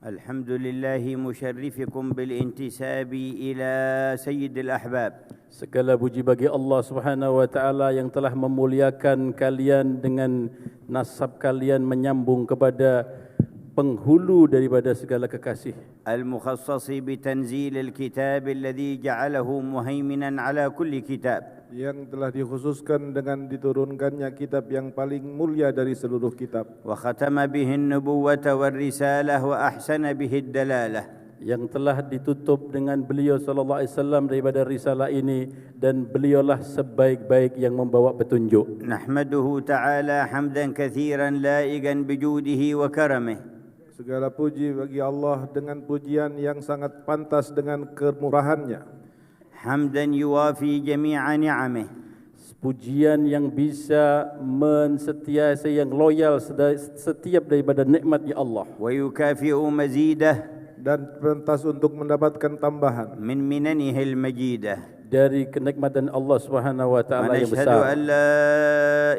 الحمد لله مشرفكم بالانتساب إلى سيد الأحباب. Segala puji bagi Allah Subhanahu wa taala yang telah memuliakan kalian dengan nasab kalian menyambung kepada penghulu daripada segala kekasih. المخصص بتنزيل الكتاب الذي جعله مهيمنا على كل كتاب. Yang telah dikhususkan dengan diturunkannya kitab yang paling mulia dari seluruh kitab. وختم به النبوة والرسالة وأحسن به الدلالة. Yang telah ditutup dengan beliau sallallahu alaihi wasallam daripada risalah ini dan beliaulah sebaik-baik yang membawa petunjuk. نحمده تعالى حمدا كثيرا لائقا بجوده وكرمه. Segala puji bagi Allah dengan pujian yang sangat pantas dengan kemurahannya. حمدا يوافي جميع نعمه. Pujian yang bisa mensetiasa, yang loyal setiap daripada nikmat-Nya Allah. ويكافئ مزيده. Dan pantas untuk mendapatkan tambahan من مننه المجيدة. Dari kenikmatan Allah Subhanahu wa taala yang ونشهد besar. أن لا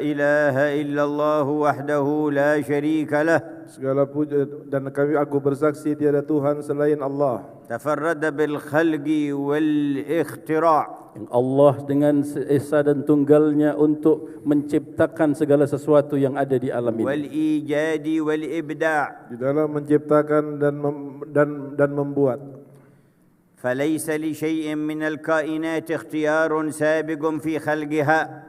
إله إلا الله وحده لا شريك له. segala puji dan aku bersaksi tiada Tuhan selain Allah. تفرد بالخلق والاختراع. Yang Allah dengan esa dan tunggalnya untuk menciptakan segala sesuatu yang ada di alam ini. والإيجاد والإبداع. Di dalam menciptakan dan membuat. فليس لشيء من الكائنات اختيار سابق في خلقها.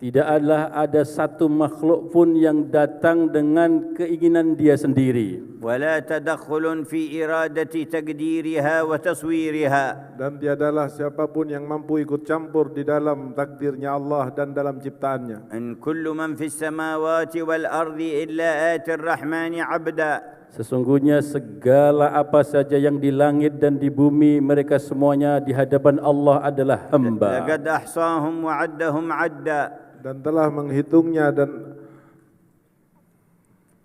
Tidaklah ada satu makhluk pun yang datang dengan keinginan dia sendiri. ولا تدخل في إرادة تقديرها وتصويرها. Dan tiadalah siapapun yang mampu ikut campur di dalam takdirnya Allah dan dalam ciptaannya. إن كل من في السماوات والأرض إلا آتي الرحمن عبدا. Sesungguhnya segala apa saja yang di langit dan di bumi, mereka semuanya di hadapan Allah adalah hamba. لقد أحصاهم وعدهم عدا. Dan telah menghitungnya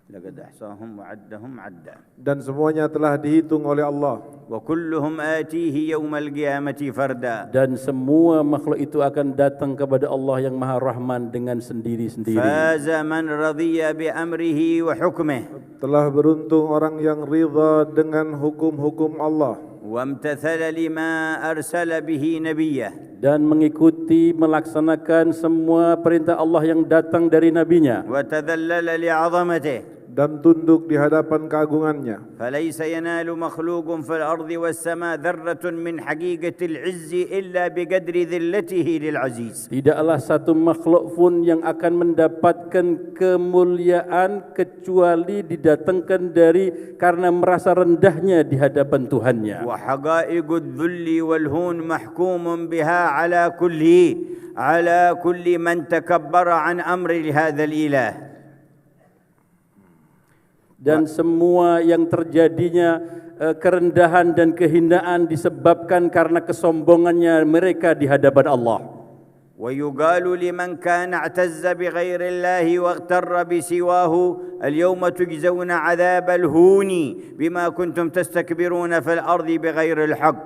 لقد أحصاهم وعدهم عدا. dan semuanya telah dihitung oleh Allah. وكلهم آتيه يوم القيامة فردا. Dan semua makhluk itu akan datang kepada Allah yang Maha Rahman dengan sendiri-sendiri. فاز من رضي بأمره وحكمه. Telah beruntung orang yang ridha dengan hukum-hukum Allah. وامتثل لما أرسل به نبيه. Dan mengikuti, melaksanakan semua perintah Allah yang datang dari Nabi-Nya. وتذلل لعظمته. Dan tunduk di hadapan keagungannya. فليس ينال مخلوق في الأرض والسماء ذرة من حقيقة العز إلا بقدر ذلته للعزيز. Tidaklah satu makhluk pun yang akan mendapatkan kemuliaan kecuali didatangkan dari karena merasa rendahnya di hadapan Tuhannya. وحقائق الذل والهون محكوم بها على كل من تكبر عن أمر هذا الإله. Dan semua yang terjadinya kerendahan dan kehinaan disebabkan karena kesombongannya mereka di hadapan Allah. ويقال لمن كان اعتز بغير الله واغتر بسواه اليوم تجزون عذاب الهون بما كنتم تستكبرون في الأرض بغير الحق.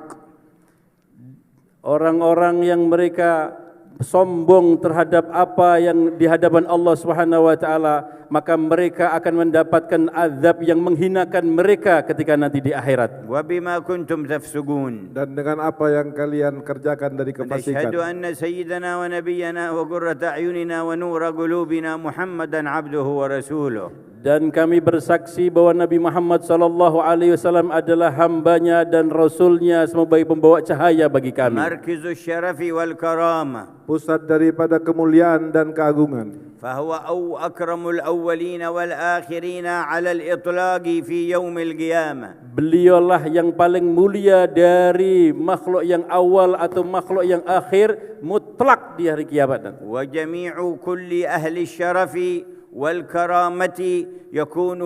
Orang-orang yang mereka sombong terhadap apa yang di hadapan Allah Subhanahu wa taala, maka mereka akan mendapatkan azab yang menghinakan mereka ketika nanti di akhirat. وبما كنتم تفسقون. Dan dengan apa yang kalian kerjakan dari نشهد kefasikan. أن سيدنا ونبينا وقرة أعيننا ونور قلوبنا محمدا عبده ورسوله. Dan kami bersaksi bahwa Nabi Muhammad sallallahu alaihi wasallam adalah hambanya dan rasulnya sebagai pembawa cahaya bagi kami. مركز الشرف والكرامة. Pusat daripada kemuliaan dan keagungan. فهو أكرم الأولين والآخرين على الإطلاق في يوم القيامة. Beliaulah yang paling mulia dari makhluk yang awal atau makhluk yang akhir mutlak di hari kiamat nanti. وجميع كل أهل الشرف والكرامة يكون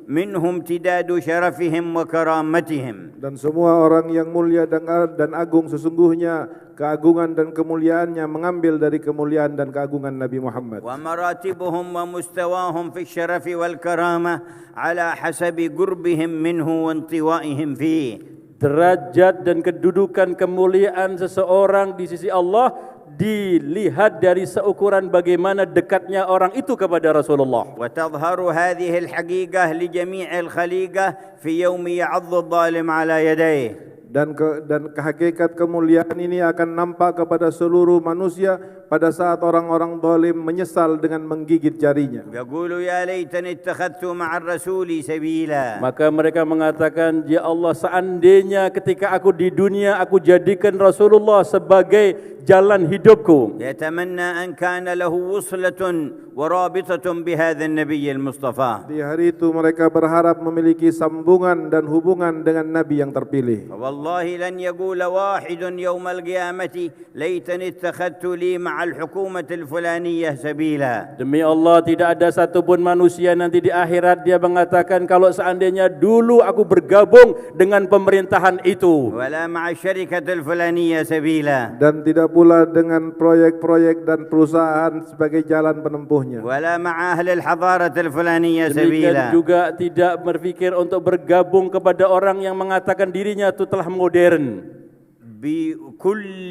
منه امتداد شرفهم وكرامتهم. Dan semua orang yang mulia dan agung sesungguhnya keagungan dan kemuliaannya mengambil dari kemuliaan dan keagungan Nabi Muhammad. ومراتبهم ومستواهم في الشرف والكرامة على حسب قربهم منه وانطوائهم فيه. Derajat dan kedudukan kemuliaan seseorang di sisi Allah dilihat dari seukuran bagaimana dekatnya orang itu kepada Rasulullah. وتظهر هذه الحقيقة لجميع الخليقة في يوم يعض الظالم على يديه. Dan kehakikat kemuliaan ini akan nampak kepada seluruh manusia pada saat orang-orang zalim menyesal dengan menggigit jarinya. يقول يا ليتني اتخذت مع الرسول سبيلا. Maka mereka mengatakan, ya Allah, seandainya ketika aku di dunia aku jadikan Rasulullah sebagai jalan hidupku. يتمنى أن كان له وصلة ورابطة بهذا النبي المصطفى. Di hari itu mereka berharap memiliki sambungan dan hubungan dengan Nabi yang terpilih. والله لن يقول واحد يوم القيامة ليتني اتخذت لي مع الحكومة الفلانية سبيلا. Demi Allah, tidak ada satupun manusia nanti di akhirat dia mengatakan, kalau seandainya dulu aku bergabung dengan pemerintahan itu. ولا مع الشركة الفلانية سبيلا. Dan tidak pula dengan proyek-proyek dan perusahaan sebagai jalan penempuhnya. ولا مع أهل الحضارة الفلانية Demikian سبيلا. juga tidak berpikir untuk bergabung kepada orang yang mengatakan dirinya itu telah modern. بكل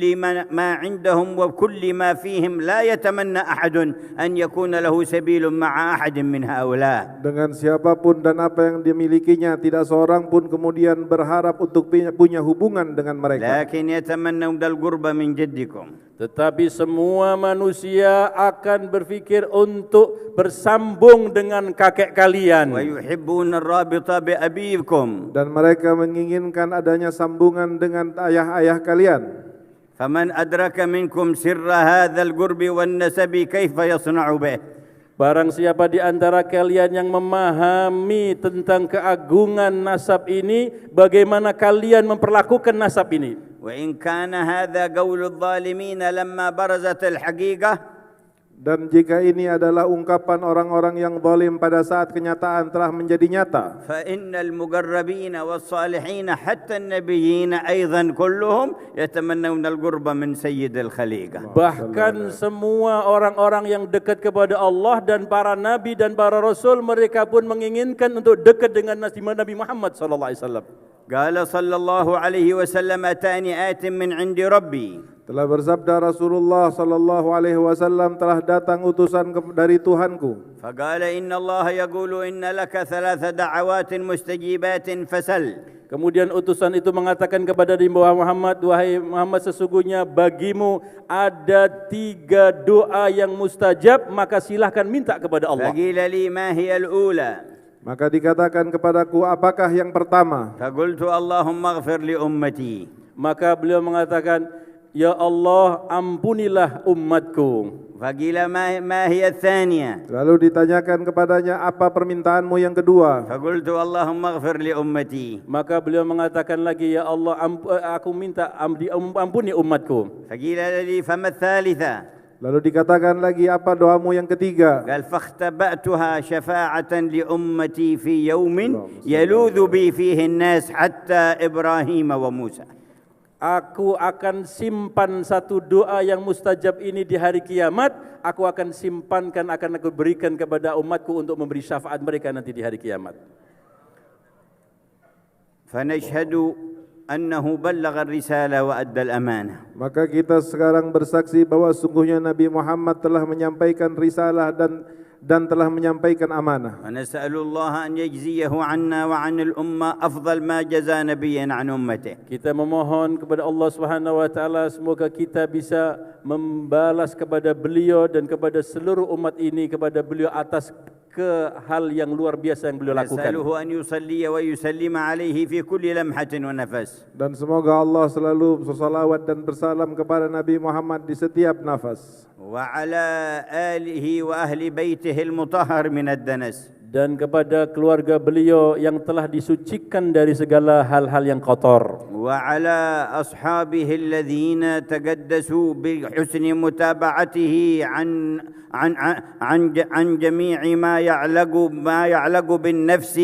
ما عندهم وكل ما فيهم لا يتمنى أحد أن يكون له سبيل مع أحد من هؤلاء. Dengan siapapun dan apa yang dimilikinya, tidak seorang pun kemudian berharap untuk punya hubungan dengan mereka. لكن يتمنون القرب من جدكم. Tetapi semua manusia akan berfikir untuk bersambung dengan kakek kalian. ويحبون الرابطة بأبيكم. Dan mereka menginginkan adanya sambungan dengan ayah-ayah kalian. فمن أدرك منكم سر هذا القرب والنسب كيف يصنع به. Barang siapa di antara kalian yang memahami tentang keagungan nasab ini, bagaimana kalian memperlakukan nasab ini? وإن كان هذا قول الظالمين لما برزت الحقيقة. Dan jika ini adalah ungkapan orang-orang yang zalim pada saat kenyataan telah menjadi nyata, فإن المقربين والصالحين حتى النبيين أيضا كلهم يتمنون القرب من سيد الخليقة. Bahkan semua orang-orang yang dekat kepada Allah dan para nabi dan para rasul, mereka pun menginginkan untuk dekat dengan Nabi Muhammad sallallahu alaihi wasallam. قال صلى الله عليه وسلم أتاني آت من عند ربي. telah bersabda Rasulullah sallallahu alaihi wasallam, telah datang utusan dari Tuhanku. فقال إن الله يقول إن لك 3 دعوات مستجيبات فسل. Kemudian utusan itu mengatakan kepada Nabi Muhammad, wahai Muhammad, sesungguhnya bagimu ada 3 doa yang mustajab, maka silahkan minta kepada Allah. فقيل لي ما هي الأولى. Maka dikatakan kepadaku, apakah yang pertama? فقلت اللهم اغفر لأمتي. Maka beliau mengatakan, ya Allah, ampunilah umatku. فقيل ما هي الثانية. Lalu ditanyakan kepadanya, apa permintaanmu yang kedua? فقلت اللهم اغفر لأمتي. Maka beliau mengatakan lagi, ya Allah, aku minta ampuni umatku. فقيل لي فما الثالثة. Lalu dikatakan lagi, apa doamu yang ketiga? قال فاختبأتها شفاعة لأمتي في يوم يلوذ بي فيه الناس حتى إبراهيم وموسى. Aku akan simpan satu doa yang mustajab ini di hari kiamat. Aku akan simpankan, akan aku berikan kepada umatku untuk memberi syafaat mereka nanti di hari kiamat. فنشهد أنه بلغ الرسالة وأدى الأمانة. Maka kita sekarang bersaksi bahwa sungguhnya Nabi Muhammad telah menyampaikan risalah dan telah menyampaikan amanah. ونسأل الله أن يجزيه عنا وعن الأمة أفضل ما جزى نبيا عن أمته. Kita memohon kepada Allah Subhanahu wa taala, semoga kita bisa membalas kepada beliau dan kepada seluruh umat ini, kepada beliau atas hal yang luar biasa yang beliau lakukan. نسأله أن يصلي ويسلم عليه في كل لمحة ونفس. Dan semoga Allah selalu bersalawat dan bersalam kepada Nabi Muhammad di setiap nafas. وعلى آله وأهل بيته المطهر من الدنس. Dan kepada keluarga beliau yang telah disucikan dari segala hal-hal yang kotor. وعلى أصحابه الذين تقدسوا بحسن متابعته عن جميع ما يعلق بالنفس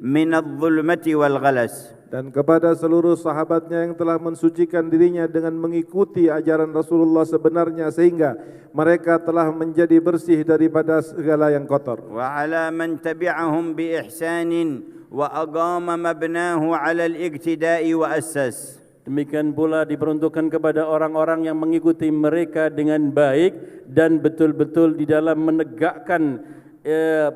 من الظلمة والغلس. Dan kepada seluruh sahabatnya yang telah mensucikan dirinya dengan mengikuti ajaran Rasulullah sebenarnya, sehingga mereka telah menjadi bersih daripada segala yang kotor. وعلى من تبعهم بإحسان وأقام مبناه على الاقتداء وأسس. Demikian pula diperuntukkan kepada orang-orang yang mengikuti mereka dengan baik dan betul-betul di dalam menegakkan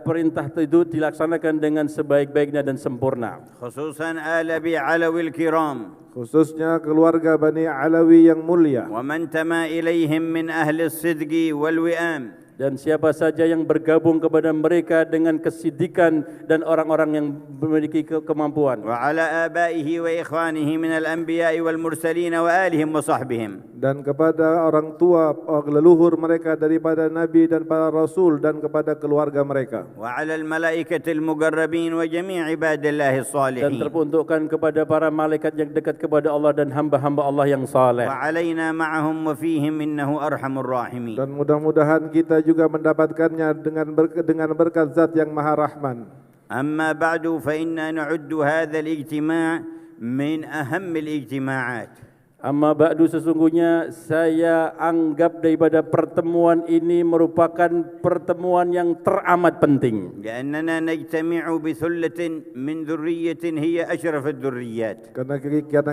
perintah itu dilaksanakan dengan sebaik-baiknya dan sempurna. خصوصا آل أبي علوي الكرام khususnya keluarga Bani Alawi yang mulia, ومن تما إليهم من أهل الصدق والوئام, dan siapa saja yang bergabung kepada mereka dengan kesidikan dan orang-orang yang memiliki kemampuan. وعلى آبائه وإخوانه من الأنبياء والمرسلين وآلهم وصحبهم, dan kepada orang tua leluhur mereka daripada nabi dan para rasul, dan kepada keluarga mereka, وعلى الملائكة المقربين وجميع عباد الله Dan الصالحين, teruntukkan kepada para malaikat yang dekat kepada Allah dan hamba-hamba Allah yang saleh. وعلينا معهم وفيهم إنه أرحم الراحمين. dan mudah-mudahan kita juga mendapatkannya dengan berkat Zat yang Maha Rahman. أما بعد فإنا نعد هذا الاجتماع من أهم الاجتماعات. Amma ba'du, sesungguhnya saya anggap daripada pertemuan ini merupakan pertemuan yang teramat penting. لأننا نجتمع بثلة من ذرية هي أشرف الذريات. Karena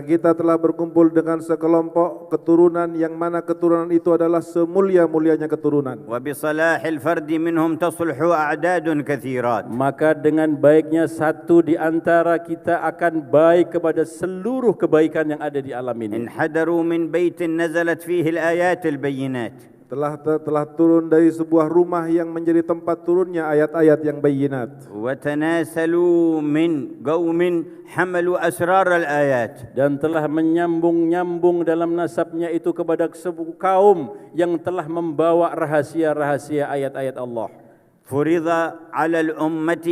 kita telah berkumpul dengan sekelompok keturunan yang mana keturunan itu adalah semulia-mulianya keturunan. وبصلاح الفرد منهم تصلح أعداد كثيرات. Maka dengan baiknya satu di antara kita akan baik kepada seluruh kebaikan yang ada di alam ini. انحدروا من بيت نزلت فيه الآيات البينات. Telah turun dari sebuah rumah yang menjadi tempat turunnya ayat-ayat yang bayinat. وتناسلوا من قوم حملوا أسرار الآيات. Dan telah menyambung-nyambung dalam nasabnya itu kepada sebuah kaum yang telah membawa rahasia-rahasia ayat-ayat Allah. فرض على الأمة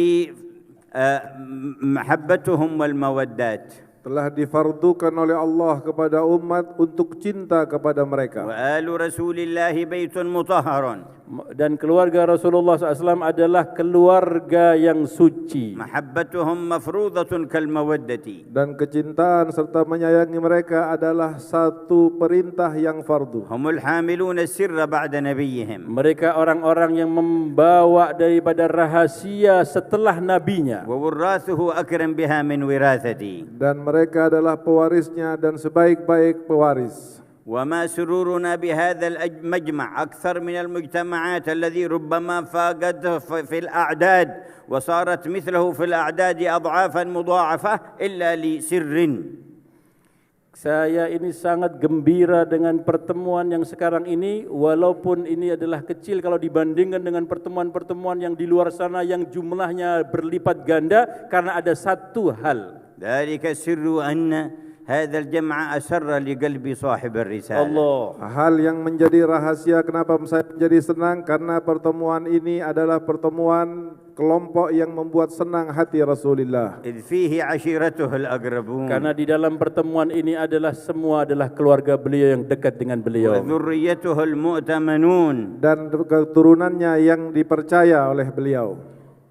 محبتهم والمودات. Telah difardukan oleh Allah kepada umat untuk cinta kepada mereka. وآل رسول الله بيت مطهر. Dan keluarga Rasulullah SAW adalah keluarga yang suci. محبتهم مفروضة كالمودة. Dan kecintaan serta menyayangi mereka adalah satu perintah yang fardu. هم الحاملون السر بعد نبيهم. Mereka orang-orang yang membawa daripada rahasia setelah nabinya. ووراثه أكرم بها من وراثتي. Dan mereka adalah pewarisnya dan sebaik-baik pewaris. وما سرورنا بهذا المجمع أكثر من المجتمعات الذي ربما فاقت في الأعداد وصارت مثله في الأعداد أضعافا مضاعفة إلا لسر. Saya ini sangat gembira dengan pertemuan yang sekarang ini, walaupun ini adalah kecil kalau dibandingkan dengan pertemuan-pertemuan yang di luar sana yang jumlahnya berlipat ganda, karena ada satu hal. ذلك السر أن هذا الجمع أسر لقلب صاحب الرسالة. Allah. Hal yang menjadi rahasia kenapa saya menjadi senang, karena pertemuan ini adalah pertemuan kelompok yang membuat senang hati Rasulullah. إذ فيه عشيرته الأقربون. Karena di dalam pertemuan ini semua adalah keluarga beliau yang dekat dengan beliau. وذريته المؤتمنون. Dan keturunannya yang dipercaya oleh beliau.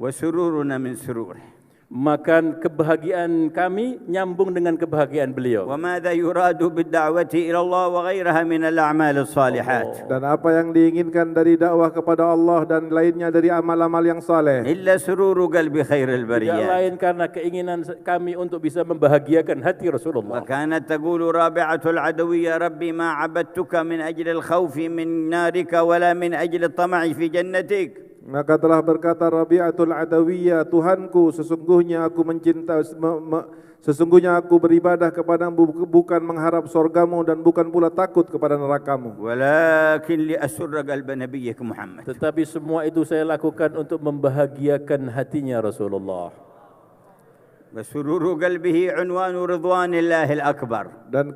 وسرورنا من سروره. Maka kebahagiaan kami nyambung dengan kebahagiaan beliau. وماذا يراد بالدعوة إلى الله وغيرها من الأعمال الصالحات. Dan apa yang diinginkan dari dakwah kepada Allah dan lainnya dari amal-amal yang saleh. إلا سرور قلب خير Tidak البريات. lain karena keinginan kami untuk bisa membahagiakan hati Rasulullah. وكانت تقول رابعة العدوية ربي ما عبدتك من أجل الخوف من نارك ولا من أجل الطمع في جنتك. Maka telah berkata Rabi'atul Adawiyah, Tuhanku, sesungguhnya aku beribadah kepadamu bukan mengharap surgamu dan bukan pula takut kepada nerakamu. ولكن لأسر قلب نبيك محمد. Tetapi semua itu saya lakukan untuk membahagiakan hatinya Rasulullah. وسرور قلبه عنوان رضوان الله الأكبر. Dan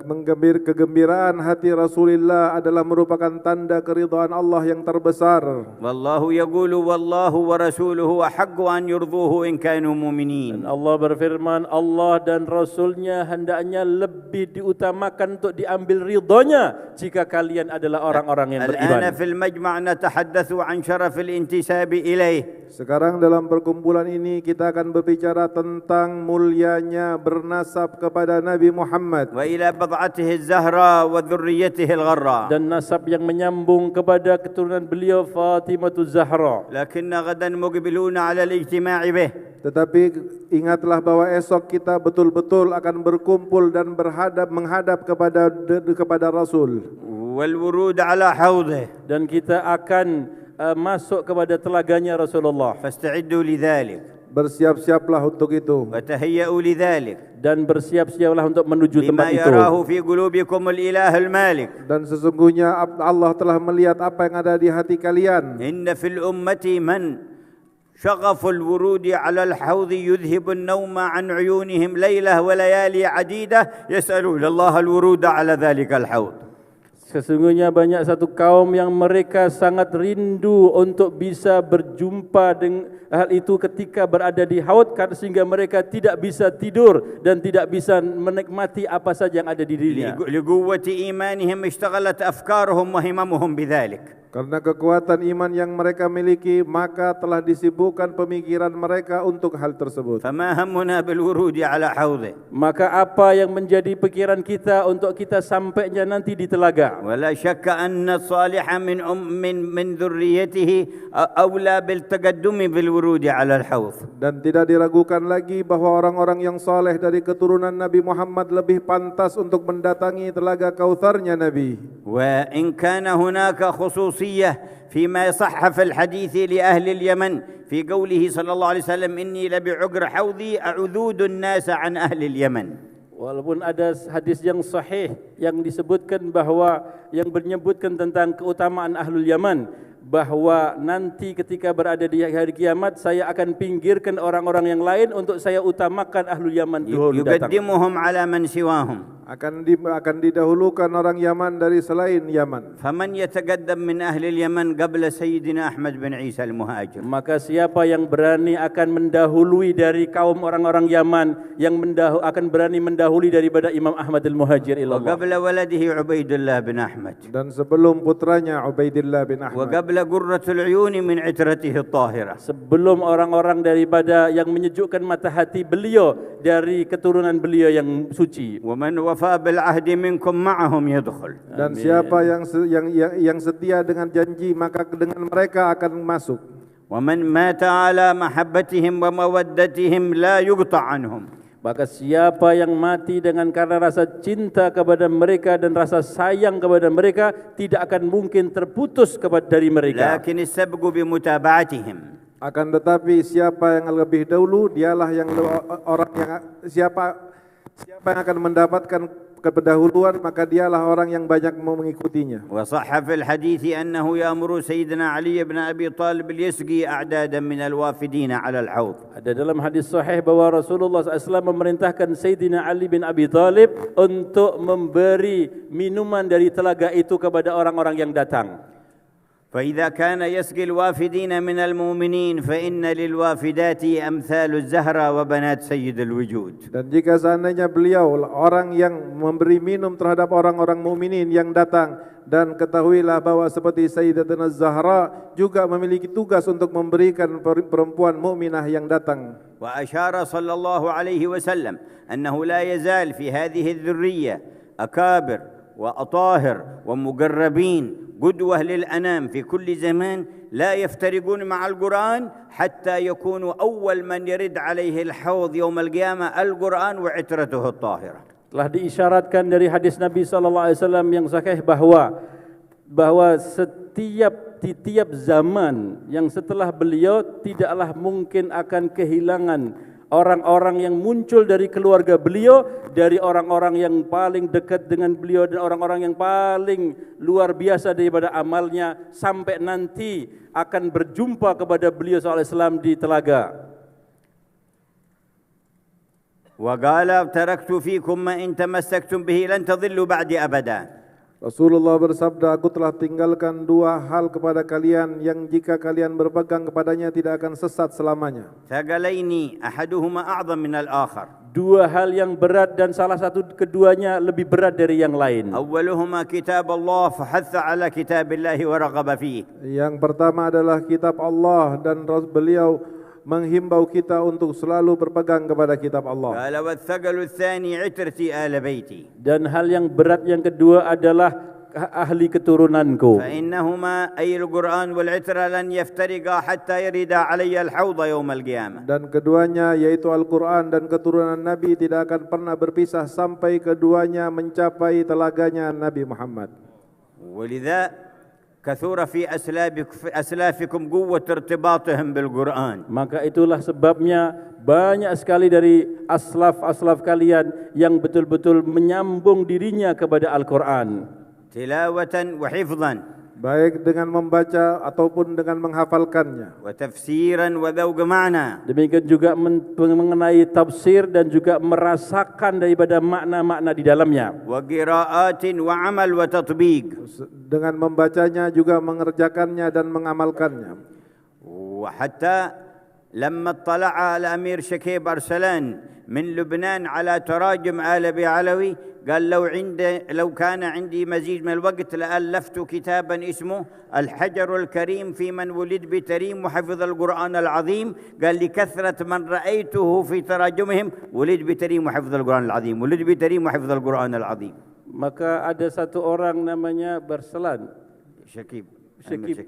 kegembiraan hati Rasulullah adalah merupakan tanda keridhaan Allah yang terbesar. والله يقول والله ورسوله أحق أن يرضوه إن كانوا مؤمنين. Dan Allah berfirman, Allah dan Rasulnya hendaknya lebih diutamakan untuk diambil ridhonya jika kalian adalah orang-orang yang beriman. الآن في المجمع نتحدث عن شرف الانتساب إليه. Sekarang dalam perkumpulan ini kita akan berbicara tentang mulianya bernasab kepada Nabi Muhammad وإلى بضعته الزهراء وذريته الغراء. dan nasab yang menyambung kepada keturunan beliau Fatimah Zahra. لكن غدا مقبلون على الاجتماع به. Tetapi ingatlah bahwa esok kita betul-betul akan berkumpul dan menghadap kepada Rasul. والورود على حوضه. Dan kita akan masuk kepada telaganya Rasulullah. فاستعدوا لذلك. Bersiap-siaplah untuk itu وتهيئوا لذلك. Dan bersiap-siaplah untuk menuju لما tempat itu. يراه في قلوبكم الإله المالك. dan sesungguhnya Allah telah melihat apa yang ada di hati kalian. إن في الأمة من شغف الورود على الحوض يذهب النوم عن عيونهم ليلة وليالي عديدة يسألون الله الورود على ذلك الحوض. Sesungguhnya banyak satu kaum yang mereka sangat rindu untuk bisa berjumpa dengan hal itu ketika berada di haud, sehingga mereka tidak bisa tidur dan tidak bisa menikmati apa saja yang ada di dirinya. لقوة إيمانهم اشتغلت أفكارهم وهممهم بذلك. Karena kekuatan iman yang mereka miliki, maka telah disibukkan pemikiran mereka untuk hal tersebut. فما همنا بالورود على حوضه. Maka apa yang menjadi pikiran kita untuk kita sampainya nanti di telaga? ولا شك أن الصالح من ذريته أولى بالتقدم بالورود على الحوض. Dan tidak diragukan lagi bahwa orang-orang yang saleh dari keturunan Nabi Muhammad lebih pantas untuk mendatangi telaga Kautsarnya Nabi. وإن كان هناك خصوصية فيما صح في الحديث لأهل اليمن في قوله صلى الله عليه وسلم إني لبعقر حوضي أعذود الناس عن أهل اليمن. Walaupun ada hadis yang sahih yang disebutkan bahwa yang menyebutkan tentang keutamaan Ahlul Yaman, bahwa nanti ketika berada di hari kiamat saya akan pinggirkan orang-orang yang lain untuk saya utamakan Ahlul Yaman dulu datang. يقدمهم على من سواهم. Akan didahulukan orang Yaman dari selain Yaman. فمن يتقدم من أهل اليمن قبل سيدنا أحمد بن عيسى المهاجر. Maka siapa yang berani akan mendahului dari kaum orang-orang Yaman, yang akan berani mendahului daripada Imam Ahmad al-Muhajir ilallah. وقبل ولده عبيد الله بن أحمد. Dan sebelum putranya Ubaidillah bin Ahmad. وقبل قرة العيون من عترته الطاهرة. Sebelum orang-orang daripada yang menyejukkan mata hati beliau dari keturunan beliau yang suci. ومن وفى بالعهد منكم معهم يدخل. Dan siapa yang setia dengan janji, maka dengan mereka akan masuk. ومن مات على محبتهم ومودتهم لا يقطع عنهم. Maka siapa yang mati dengan karena rasa cinta kepada mereka dan rasa sayang kepada mereka, tidak akan mungkin terputus dari mereka. لكن السبق بمتابعتهم. Akan tetapi siapa yang lebih dahulu, dialah yang orang yang siapa yang akan mendapatkan kedahuluan, maka dialah orang yang banyak mengikutinya. وصح في الحديث أنه يأمر سيدنا علي بن أبي طالب ليسقي أعدادا من الوافدين على الحوض. Ada dalam hadis sahih bahwa Rasulullah SAW memerintahkan Sayyidina Ali bin Abi Thalib untuk memberi minuman dari telaga itu kepada orang-orang yang datang. فإذا كان يسقي الوافدين من المؤمنين فإن للوافدات أمثال الزهرة وبنات سيد الوجود. Dan jika seandainya beliau orang yang memberi minum terhadap orang-orang mukminin yang datang, dan ketahuilah bahwa seperti Sayyidatuna Zahra juga memiliki tugas untuk memberikan perempuan mukminah yang datang. وأشار صلى الله عليه وسلم أنه لا يزال في هذه الذرية أكابر وأطاهر ومقربين قدوة للأنام في كل زمان لا يفترقون مع القرآن حتى يكونوا أول من يرد عليه الحوض يوم القيامة القرآن وعترته الطاهرة. Telah diisyaratkan dari hadis Nabi SAW yang sahih bahwa setiap zaman yang setelah beliau tidaklah mungkin akan kehilangan orang-orang yang muncul dari keluarga beliau, dari orang-orang yang paling dekat dengan beliau dan orang-orang yang paling luar biasa daripada amalnya, sampai nanti akan berjumpa kepada beliau SAW di telaga. وقال تركت فيكم ما إن تمسكتم به لن تضلوا بعدي أبدا. Rasulullah bersabda, aku telah tinggalkan dua hal kepada kalian yang jika kalian berpegang kepadanya tidak akan sesat selamanya. ثقلين أحدهما أعظم من الآخر. dua hal yang berat dan salah satu keduanya lebih berat dari yang lain. أولهما كتاب الله فحث على كتاب الله ورغب فيه. Yang pertama adalah kitab Allah dan beliau menghimbau kita untuk selalu berpegang kepada kitab Allah. قال والثقل الثاني عترتي آل بيتي. Dan hal yang berat yang kedua adalah ahli keturunanku. فإنهما أي القرآن والعترة لن يفترقا حتى يرد علي الحوض يوم القيامة. Dan keduanya yaitu Al-Quran dan keturunan Nabi tidak akan pernah berpisah sampai keduanya mencapai telaganya Nabi Muhammad. ولذا كثر في أسلافكم قوة ارتباطهم بالقرآن. Maka itulah sebabnya banyak sekali dari aslaf-aslaf kalian yang betul-betul menyambung dirinya kepada Al-Quran. تلاوة وحفظا. Baik dengan membaca ataupun dengan menghafalkannya. وتفسيرا وذوق معنى. Demikian juga mengenai tafsir dan juga merasakan daripada makna-makna di dalamnya. وقراءات وعمل وتطبيق. Dengan membacanya juga mengerjakannya dan mengamalkannya. وحتى لما اطلع الأمير شكيب أرسلان من لبنان على تراجم آل بعلوي قال لو كان عندي مزيد من الوقت لألفت كتابا اسمه الحجر الكريم في من ولد بتريم وحفظ القرآن العظيم. قال لكثرة من رأيته في تراجمهم ولد بتريم وحفظ القرآن العظيم ولد بتريم وحفظ القرآن العظيم. Maka ada satu orang namanya Barsalan, Syakib Amir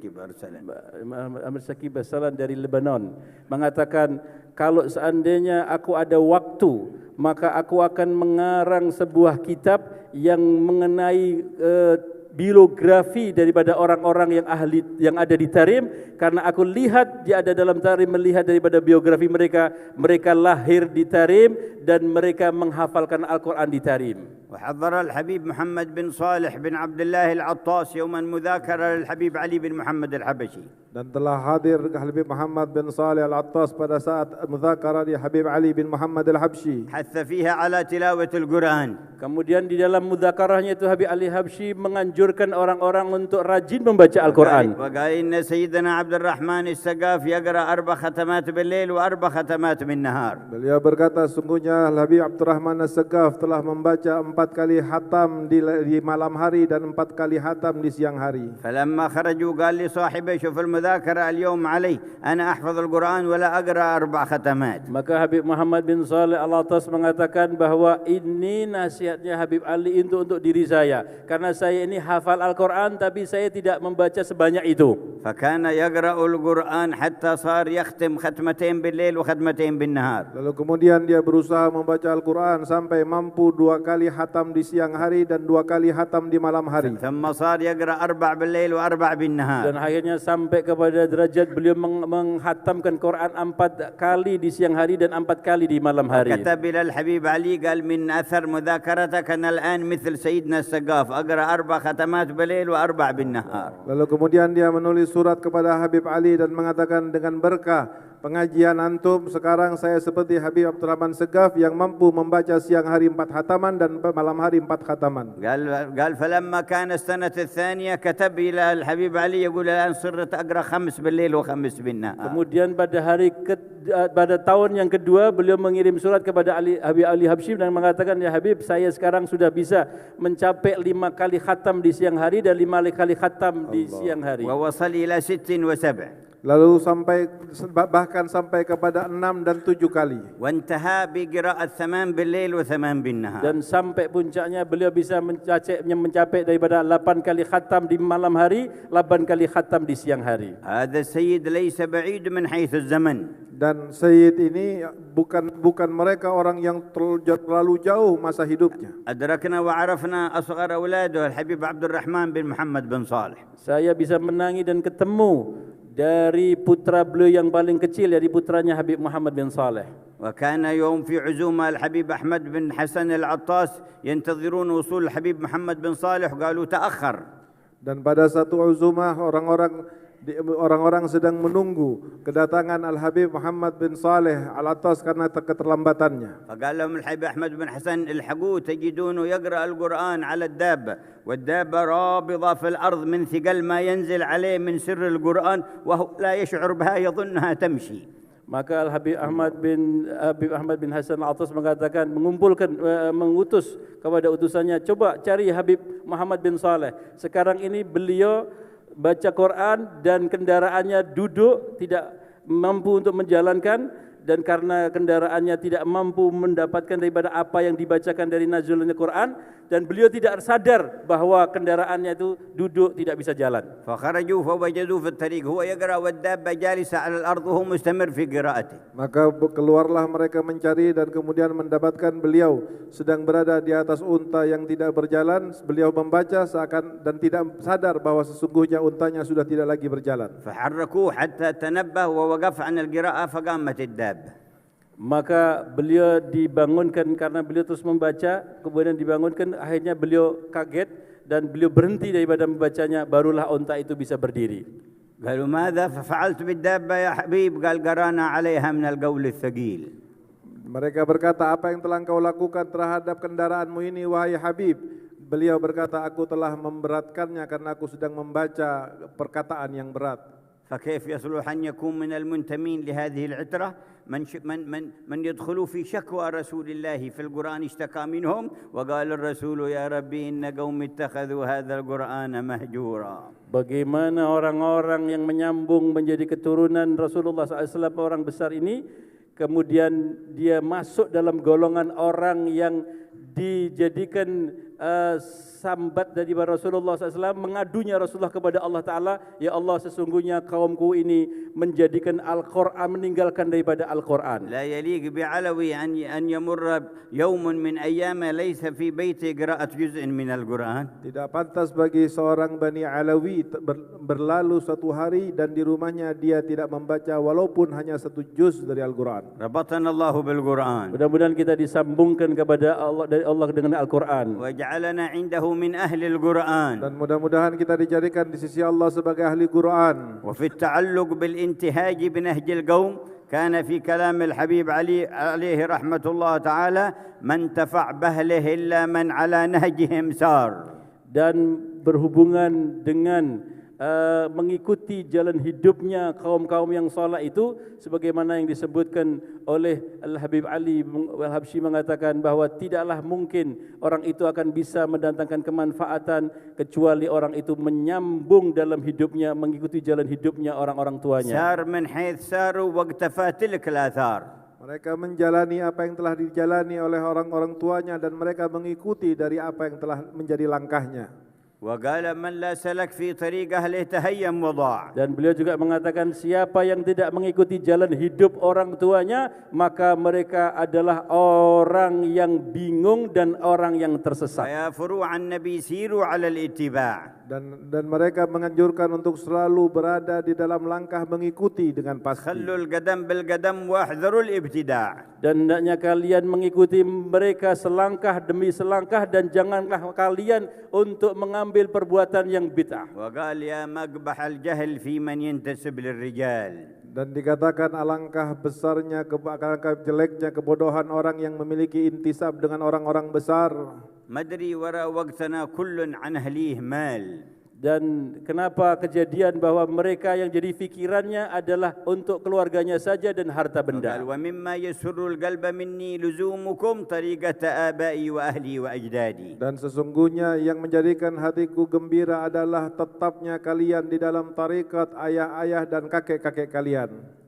Syakib Barsalan dari Lebanon, mengatakan kalau seandainya aku ada waktu, maka aku akan mengarang sebuah kitab yang mengenai biografi daripada orang-orang yang ahli yang ada di Tarim, karena aku lihat dia ada dalam Tarim, melihat daripada biografi mereka, mereka lahir di Tarim dan mereka menghafalkan Al-Quran di Tarim. وحضر الحبيب محمد بن صالح بن عبد الله العطاس يوما مذاكرة للحبيب علي بن محمد الحبشي. Dan telah hadir Habib Muhammad bin Saleh Al-Attas pada saat mudzakarah di Habib Ali bin Muhammad Al-Habsyi. حث فيها على تلاوة القرآن. Kemudian di dalam mudzakarahnya itu Habib Ali Habsyi menganjurkan orang-orang untuk rajin membaca Al-Quran. وقال إن سيدنا عبد الرحمن السقاف يقرأ 4 ختمات بالليل و4 ختمات بالنهار. Beliau berkata sungguhnya Habib Abdurrahman As-Sagaf telah membaca 4 kali khatam di malam hari dan 4 kali khatam di siang hari. فلما خرجوا قال لي صاحبي شوف المذاكرة اليوم علي أنا أحفظ القرآن ولا أقرأ 4 ختمات. Maka Habib Muhammad bin Saleh Al-Attas mengatakan bahwa ini nasihatnya Habib Ali untuk diri saya, karena saya ini hafal Al-Quran tapi saya tidak membaca sebanyak itu. فكان يقرأ القرآن حتى صار يختم ختمتين بالليل وختمتين بالنهار. Lalu kemudian dia berusaha membaca Al-Quran sampai mampu 2 kali khatam di siang hari dan 2 kali khatam di malam hari. ثم صار يقرأ 4 بالليل و4 بالنهار. Dan akhirnya sampai kepada derajat beliau menghatamkan Quran 4 kali di siang hari dan 4 kali di malam hari. كتب إلى الحبيب علي قال من أثر مذاكرتك أنا الآن مثل سيدنا السقاف أقرأ 4 ختمات بالليل و4 بالنهار. Lalu kemudian dia menulis surat kepada Habib Ali dan mengatakan dengan berkah pengajian antum sekarang saya seperti Habib Abdurrahman Sagaf yang mampu membaca siang hari 4 khataman dan malam hari 4 khataman. قال فلما كان السنة الثانية كتب إلى الحبيب علي يقول الآن صرت أقرأ 5 بالليل و5 بالنهار. Kemudian pada tahun yang kedua beliau mengirim surat kepada Habib Ali Habsyi dan mengatakan, ya Habib, saya sekarang sudah bisa mencapai 5 kali khatam di siang hari dan 5 kali khatam di siang hari. ووصل إلى 6 و7. Lalu bahkan sampai kepada 6 dan 7 kali. وانتهى بقراءة 8 بالليل و8 بالنهار. Dan sampai puncaknya beliau bisa mencapai daripada 8 kali khatam di malam hari, 8 kali khatam di siang hari. هذا السيد ليس بعيد من حيث الزمن. Dan Sayyid ini bukan mereka orang yang terlalu jauh masa hidupnya. أدركنا وعرفنا أصغر أولاده الحبيب عبد الرحمن بن محمد بن صالح. Saya bisa menangi dan ketemu dari putra beliau yang paling kecil, dari putranya Habib Muhammad bin Saleh. وكان يوم في عزومة الحبيب أحمد بن حسن العطاس ينتظرون وصول الحبيب محمد بن صالح قالوا تأخر. Dan pada satu uzumah orang-orang sedang menunggu kedatangan Al-Habib Muhammad bin Saleh Al-Attas karena keterlambatannya. فقال لهم الحبيب أحمد بن حسن الحقوه تجدونه يقرأ القرآن على الدابة والدابة رابضة في الأرض من ثقل ما ينزل عليه من سر القرآن وهو لا يشعر بها يظنها تمشي. Maka Habib Ahmad bin Hasan Al-Attas mengatakan, mengutus kepada utusannya, coba cari Habib Muhammad bin Saleh. Sekarang ini beliau baca Quran dan kendaraannya duduk, tidak mampu untuk menjalankan, dan karena kendaraannya tidak mampu mendapatkan daripada apa yang dibacakan dari nazulnya Quran, dan beliau tidak sadar bahawa kendaraannya itu duduk, tidak bisa jalan. فخرجوا فوجدوا في الطريق هو يقرأ والدابة جالسة على الأرض وهو مستمر في قراءته. Maka keluarlah mereka mencari dan kemudian mendapatkan beliau sedang berada di atas unta yang tidak berjalan. Beliau membaca seakan dan tidak sadar bahwa sesungguhnya untanya sudah tidak lagi berjalan. فحركوه حتى تنبه ووقف عن القراءة فقامت الدابة. Maka beliau dibangunkan karena beliau terus membaca, kemudian dibangunkan, akhirnya beliau kaget dan beliau berhenti daripada membacanya, barulah unta itu bisa berdiri. قالوا ماذا ففعلت بالدابة يا حبيب؟ قال قرانا عليها من القول الثقيل. Mereka berkata, apa yang telah engkau lakukan terhadap kendaraanmu ini wahai Habib? Beliau berkata, aku telah memberatkannya karena aku sedang membaca perkataan yang berat. فكيف يصلح أن يكون من المنتمين لهذه العترة من يدخلوا في شكوى رسول الله في القرآن اشتكى منهم وقال الرسول يا ربي إن قوم اتخذوا هذا القرآن مهجورا. Bagaimana orang-orang yang menyambung menjadi keturunan Rasulullah SAW, orang besar ini, kemudian dia masuk dalam golongan orang yang dijadikan sambat dari Rasulullah SAW, mengadunya Rasulullah kepada Allah Ta'ala, ya Allah, sesungguhnya kaumku ini menjadikan Al-Quran, meninggalkan daripada Al-Quran. لا يليق بعلوي أن يمر يوم من أيامه ليس في بيته قراءة جزء من القرآن. Tidak pantas bagi seorang Bani Alawi berlalu satu hari dan di rumahnya dia tidak membaca walaupun hanya satu juz dari Al-Quran. ربطنا الله بالقرآن. Mudah-mudahan kita disambungkan kepada Allah, dari Allah dengan Al-Quran. وجعلنا عنده من أهل القرآن. Dan mudah-mudahan kita dijadikan di sisi Allah sebagai ahli Quran. وفي التعلق بالانتهاج بنهج القوم كان في كلام الحبيب عليه رحمة الله تعالى من تفع بهله إلا من على نهجهم سار. Dan berhubungan dengan mengikuti jalan hidupnya kaum-kaum yang saleh itu, sebagaimana yang disebutkan oleh Al-Habib Ali Al-Habsyi mengatakan bahawa tidaklah mungkin orang itu akan bisa mendatangkan kemanfaatan kecuali orang itu menyambung dalam hidupnya, mengikuti jalan hidupnya orang-orang tuanya. سار من حيث ساروا واقتفى تلك الآثار. Mereka menjalani apa yang telah dijalani oleh orang-orang tuanya dan mereka mengikuti dari apa yang telah menjadi langkahnya. وقال من لا سلك في طريق أهله تهيم وضاع. Dan beliau juga mengatakan siapa yang tidak mengikuti jalan hidup orang tuanya, maka mereka adalah orang yang bingung dan orang yang tersesat. يا فروع النبي سيروا على الاتباع. Dan mereka menganjurkan untuk selalu berada di dalam langkah mengikuti dengan pasti. خلوا القدم بالقدم واحذروا الابتداع. Dan hendaknya kalian mengikuti mereka selangkah demi selangkah dan janganlah kalian untuk mengambil perbuatan yang bid'ah. وقال يا مقبح الجهل في من ينتسب للرجال. Dan dikatakan alangkah besarnya, alangkah jeleknya kebodohan orang yang memiliki intisab dengan orang-orang besar. مدري وراء وقتنا كل عن أهليه مال. Dan kenapa kejadian bahwa mereka yang jadi fikirannya adalah untuk keluarganya saja dan harta benda. ومما يسر القلب مني لزومكم طريقة آبائي وأهلي وأجدادي. Dan sesungguhnya yang menjadikan hatiku gembira adalah tetapnya kalian di dalam tarikat ayah-ayah dan kakek-kakek kalian.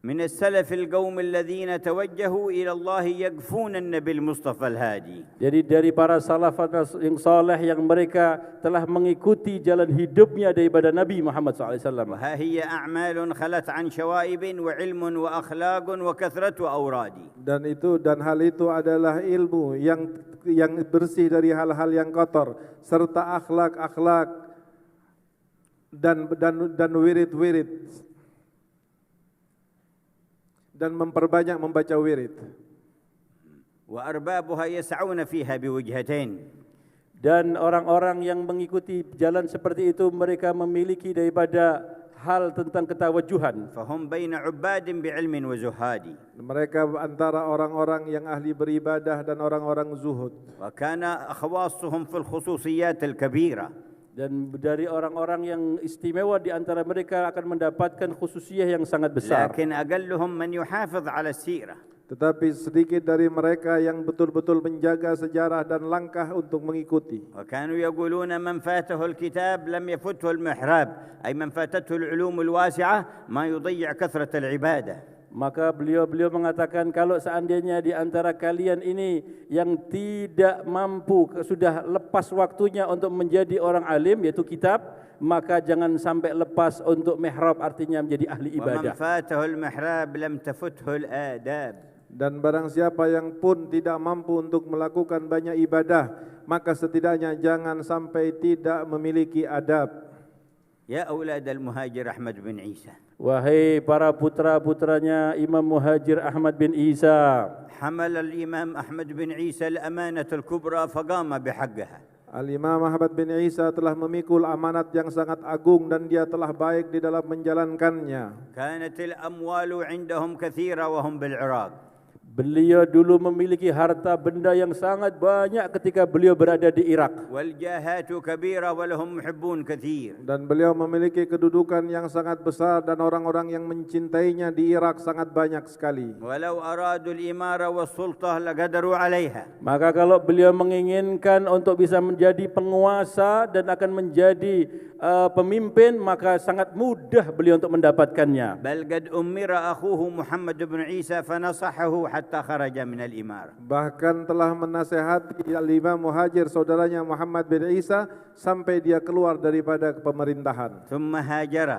من السلف القوم الذين توجهوا إلى الله يقفون النبي المصطفى الهادي. Jadi dari para salafat yang saleh yang mereka telah mengikuti jalan hidupnya daripada Nabi Muhammad SAW. وها هي أعمال خلت عن شوائب وعلم وأخلاق وكثرة أوراد. Dan hal itu adalah ilmu yang bersih dari hal-hal yang kotor serta akhlak dan wirid-wirid. Dan memperbanyak membaca wirid. وأربابها يسعون فيها بوجهتين. Dan orang-orang yang mengikuti jalan seperti itu mereka memiliki daripada hal tentang ketawajuhan. فهم بين عباد بعلم وزهاد. Mereka antara orang-orang yang ahli beribadah dan orang-orang zuhud. وكان خواصهم في الخصوصيات الكبيرة. Dan dari orang-orang yang istimewa di antara mereka akan mendapatkan khususiyah yang sangat besar. لكن أقلهم من يحافظ على السيرة. Tetapi sedikit dari mereka yang betul-betul menjaga sejarah dan langkah untuk mengikuti. وكانوا يقولون من فاته الكتاب لم يفته المحراب، أي من فاتته العلوم الواسعة ما يضيع كثرة العبادة. Maka beliau mengatakan kalau seandainya di antara kalian ini yang tidak mampu, sudah lepas waktunya untuk menjadi orang alim, yaitu kitab, maka jangan sampai lepas untuk mihrab, artinya menjadi ahli ibadah. ومن فاته المحراب لم تفته الآداب. Dan barang siapa yang pun tidak mampu untuk melakukan banyak ibadah, maka setidaknya jangan sampai tidak memiliki adab. يا أولاد المهاجر أحمد بن عيسى، Wahai para putra-putranya Imam Muhajir Ahmad bin Isa, حمل الإمام أحمد بن عيسى الأمانة الكبرى فقام بحقها. Al-Imam Ahmad bin Isa telah memikul amanat yang sangat agung dan dia telah baik di dalam menjalankannya. كانت الأموال عندهم كثيرة وهم بالعراق. beliau dulu memiliki harta benda yang sangat banyak ketika beliau berada di Irak. والجاهات كبيرة ولهم محبون كثير. Dan beliau memiliki kedudukan yang sangat besar dan orang-orang yang mencintainya di Irak sangat banyak sekali. ولو أرادوا الإمارة والسلطة لقدروا عليها. Maka kalau beliau menginginkan untuk bisa menjadi penguasa dan akan menjadi pemimpin, maka sangat mudah beliau untuk mendapatkannya. بل قد أمر أخوه محمد بن عيسى فنصحه حتى خرج من الإمارة. Bahkan telah menasehati Al-Imam Muhajir saudaranya Muhammad bin Isa sampai dia keluar daripada pemerintahan. ثم هاجر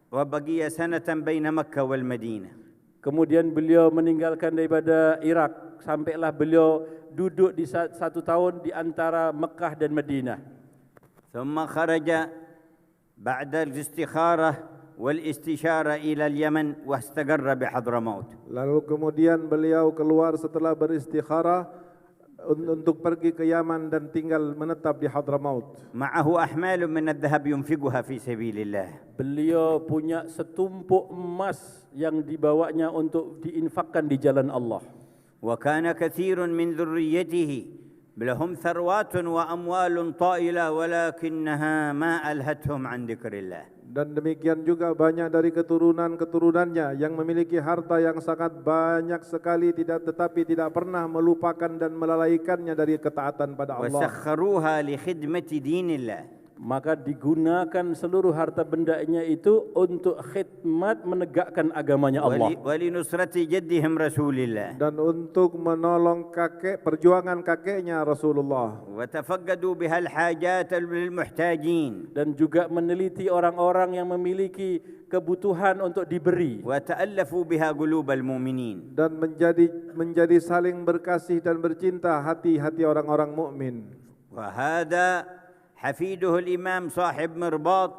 وبقي سنة بين مكة والمدينة. Kemudian beliau meninggalkan daripada Irak, sampailah beliau duduk di 1 tahun di antara Mekah dan Madinah. ثم خرج بعد الاستخارة والاستشارة إلى اليمن واستقر بحضرموت. Lalu kemudian beliau keluar setelah beristikharah untuk pergi ke Yaman dan tinggal menetap di Hadramaut. معه أحمال من الذهب ينفقها في سبيل الله. Beliau punya setumpuk emas yang dibawanya untuk diinfakkan di jalan Allah. وكان كثير من ذريته لهم ثروات وأموال طائلة ولكنها ما ألهتهم عن ذكر الله. Dan demikian juga banyak dari keturunan-keturunannya yang memiliki harta yang sangat banyak sekali tetapi tidak pernah melupakan dan melalaikannya dari ketaatan pada Allah. وسخروها لخدمة دين الله. Maka digunakan seluruh harta bendanya itu untuk khidmat menegakkan agamanya Allah. ولنصرة جدهم رسول الله. Dan untuk menolong perjuangan kakeknya Rasulullah. وتفقدوا بها الحاجات للمحتاجين. Dan juga meneliti orang-orang yang memiliki kebutuhan untuk diberi. وتألفوا بها قلوب المؤمنين. Dan menjadi saling berkasih dan bercinta hati-hati orang-orang mukmin. وهذا حفيده الإمام صاحب مرباط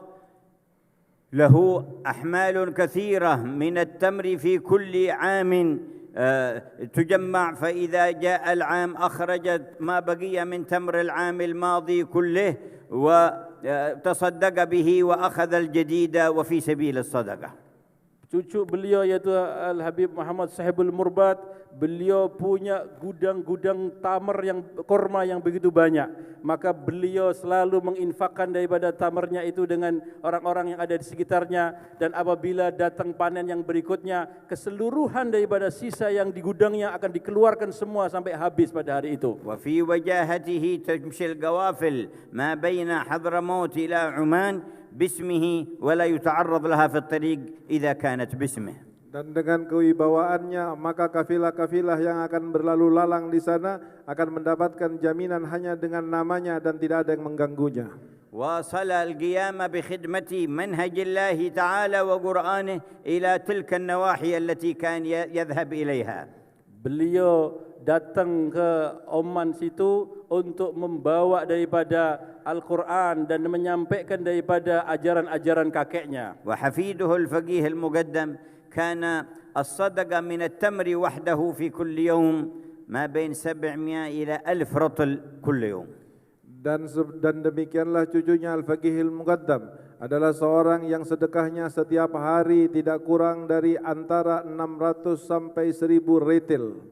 له أحمال كثيرة من التمر في كل عام تجمع، فإذا جاء العام أخرجت ما بقي من تمر العام الماضي كله وتصدق به وأخذ الجديد وفي سبيل الصدقة. Cucu beliau yaitu Al-Habib Muhammad Sahibul Murbat, beliau punya gudang-gudang tamar yang korma yang begitu banyak. Maka beliau selalu menginfakkan daripada tamarnya itu dengan orang-orang yang ada di sekitarnya. Dan apabila datang panen yang berikutnya, keseluruhan daripada sisa yang di gudangnya akan dikeluarkan semua sampai habis pada hari itu. وفي وجاهته تمشي القوافل ما بين حضرموت إلى عمان باسمه ولا يتعرض لها في الطريق إذا كانت باسمه. Dan dengan kewibawaannya maka kafilah-kafilah yang akan berlalu lalang di sana akan mendapatkan jaminan hanya dengan namanya dan tidak ada yang mengganggunya. واصل القيام بخدمة منهج الله تعالى وقرآنه إلى تلك النواحي التي كان يذهب إليها. Beliau datang ke Oman situ untuk membawa daripada Al-Quran dan menyampaikan daripada ajaran-ajaran kakeknya. وحفيده الفقيه المقدم كان الصدقة من التمر وحده في كل يوم ما بين 700 إلى 1000 رطل كل يوم. Dan demikianlah cucunya Al-Faqihil Muqaddam adalah seorang yang sedekahnya setiap hari tidak kurang dari antara 600 sampai 1000 retil.